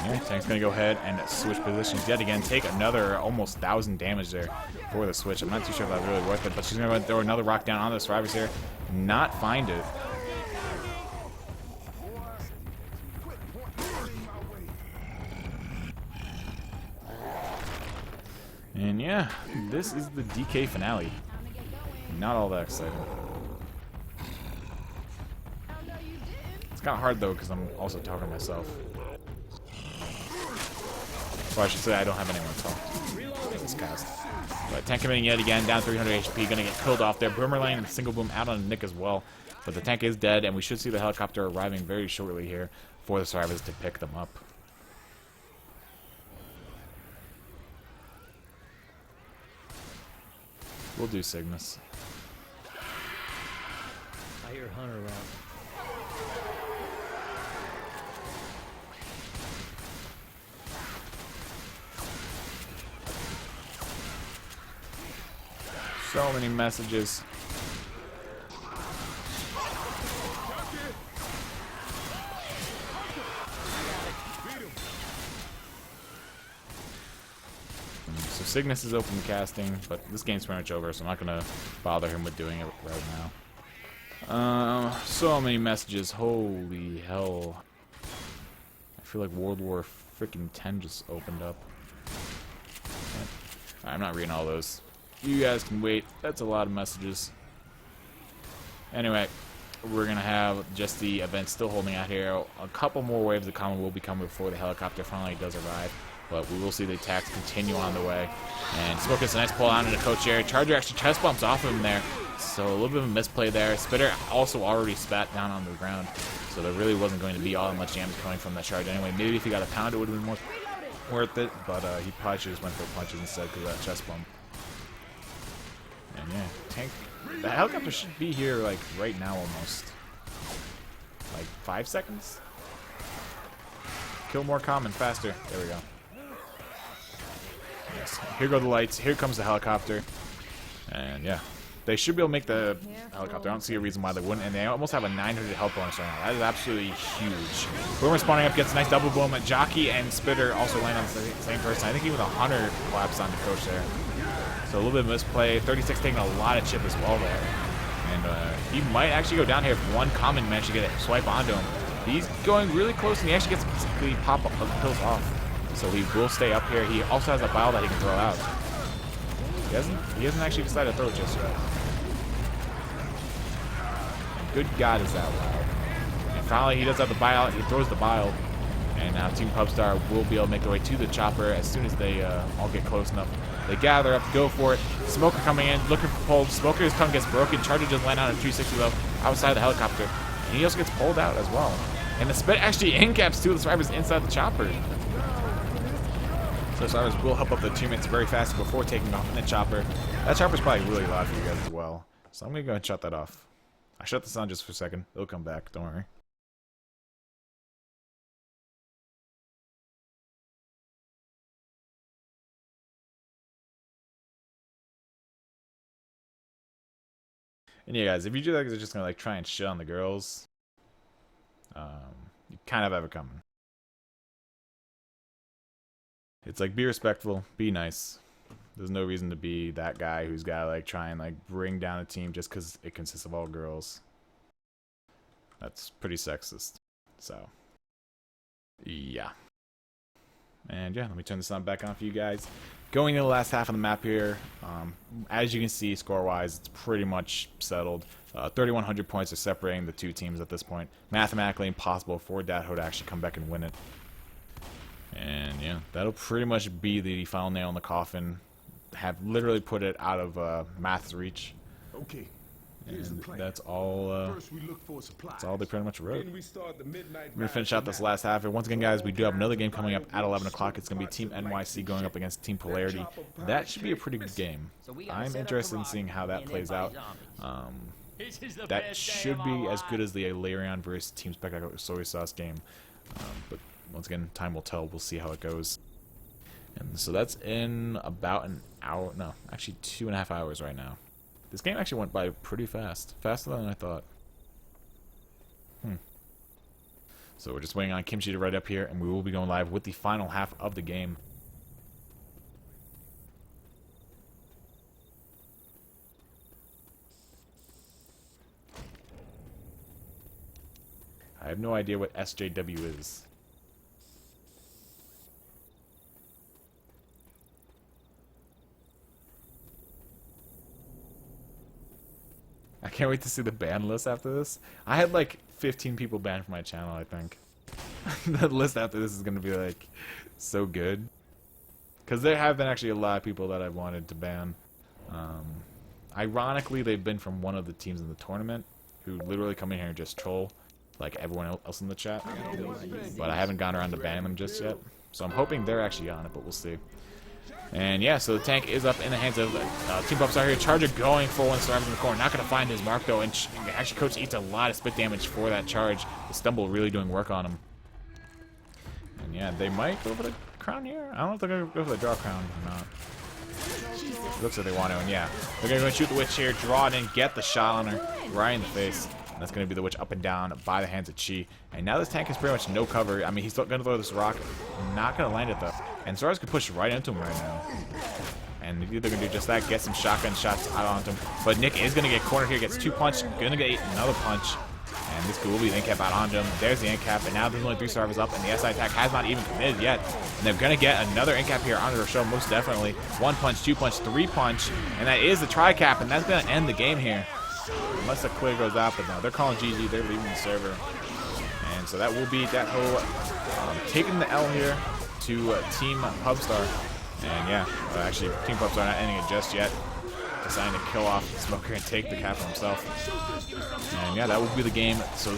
Yeah, tank's gonna go ahead and switch positions yet again. Take another almost 1,000 damage there for the switch. I'm not too sure if that's really worth it, but she's gonna go ahead and throw another rock down on the survivors here. Not find it. And yeah, this is the DK finale. Not all that exciting. It's kind of hard though, because I'm also talking to myself. Or I should say I don't have anyone to talk to this cast. But tank committing yet again, down 300 HP, gonna get killed off there. Boomerang and single boom out on Nick as well. But the tank is dead, and we should see the helicopter arriving very shortly here for the survivors to pick them up. We'll do Cygnus.
I hear Hunter around.
So many messages. So Cygnus is open casting, but this game's pretty much over, so I'm not gonna bother him with doing it right now. So many messages. Holy hell! I feel like World War freaking 10 just opened up. Alright, I'm not reading all those. You guys can wait. That's a lot of messages. Anyway, we're gonna have just the event still holding out here. A couple more waves of common will be coming before the helicopter finally does arrive. But we will see the attacks continue on the way. And Smoke gets a nice pull out into coach area. Charger actually chest bumps off of him there. So a little bit of a misplay there. Spitter also already spat down on the ground. So there really wasn't going to be all that much damage coming from that charge anyway. Maybe if he got a pound, it would have been more worth it. But he probably should have just went for punches instead because of that chest bump. And yeah, tank. The helicopter should be here like right now almost. Like 5 seconds? Kill more common faster. There we go. Yes. Here go the lights. Here comes the helicopter. And yeah, they should be able to make the helicopter. I don't see a reason why they wouldn't. And they almost have a 900 health bonus right now. That is absolutely huge. Boomer spawning up gets a nice double boom. Jockey and Spitter also land on the same person. I think even the Hunter collapsed on the coach there. So a little bit of misplay. 36 taking a lot of chip as well there. And he might actually go down here if one common managed to get a swipe onto him. He's going really close, and he actually gets the pop of the pills off. So he will stay up here. He also has a bile that he can throw out. He hasn't actually decided to throw it just yet. And good God, is that loud. And finally, he does have the bile. He throws the bile. And now Team Pubstar will be able to make their way to the chopper as soon as they all get close enough. They gather up, go for it. Smoker coming in, looking for pulled. Smoker's tongue gets broken. Charger just land on a 360 though, outside the helicopter. And he also gets pulled out as well. And the Spit actually incaps two of the survivors inside the chopper. So survivors will help up the teammates very fast before taking off in the chopper. That chopper's probably really loud for you guys as well. So I'm going to go ahead and shut that off. I shut this on just for a second. It'll come back, don't worry. And yeah, guys, if you do that, you're just gonna like try and shit on the girls. You kind of have it coming. It's like be respectful, be nice. There's no reason to be that guy who's gotta like try and like bring down a team just because it consists of all girls. That's pretty sexist. So, yeah. And yeah, let me turn the sound back on for you guys. Going into the last half of the map here, as you can see, score-wise, it's pretty much settled. 3,100 points are separating the two teams at this point. Mathematically impossible for Datho to actually come back and win it. And yeah, that'll pretty much be the final nail in the coffin. Have literally put it out of Math's reach.
Okay.
And that's all.
First we look for supplies.
That's all they pretty much wrote.
Then we start the midnight
We're gonna finish out this last half. And once again, guys, we do have another game coming up at 11 o'clock. It's gonna be Team NYC going up against Team Polarity. That should be a pretty good game. I'm interested in seeing how that plays out. That should be as good as the Ilarion versus Team Spectacular Soy Sauce game. But once again, time will tell. We'll see how it goes. And so that's in about an hour. No, actually 2.5 hours right now. This game actually went by pretty fast. Faster than I thought. So we're just waiting on Kimchi to write up here, and we will be going live with the final half of the game. I have no idea what SJW is. I can't wait to see the ban list after this. I had like 15 people banned from my channel, I think. The list after this is going to be like so good. Because there have been actually a lot of people that I wanted to ban. Ironically, they've been from one of the teams in the tournament who literally come in here and just troll like everyone else in the chat. But I haven't gone around to ban them just yet. So I'm hoping they're actually on it, but we'll see. And yeah, so the tank is up in the hands of Team Pupstar here. Charger going for one, Storm's in the corner. Not going to find his mark though, and actually Coach eats a lot of spit damage for that charge. The Stumble really doing work on him. And yeah, they might go for the crown here. I don't know if they're going to go for the draw crown or not. It looks like they want to, and yeah. They're going to go and shoot the witch here, draw it in, get the shot on her right in the face. And that's going to be the witch up and down by the hands of Chi. And now this tank has pretty much no cover. I mean, he's going to throw this rock. Not going to land it though. And Sora's could push right into him right now. And they're going to do just that, get some shotgun shots out onto him. But Nick is going to get cornered here, gets 2 punch, going to get another punch. And this will be the end cap out onto him. There's the end cap, and now there's only 3 survivors up, and the SI attack has not even committed yet. And they're going to get another end cap here onto their show, most definitely. 1 punch, 2 punch, 3 punch, and that is the tri cap, and that's going to end the game here. Unless the clear goes out, but no, they're calling GG, they're leaving the server. And so that will be that whole taking the L here to Team Pubstar. And yeah, actually, Team Pubstar not ending it just yet. Deciding to kill off the Smoker and take the cap for himself. And yeah, that will be the game. So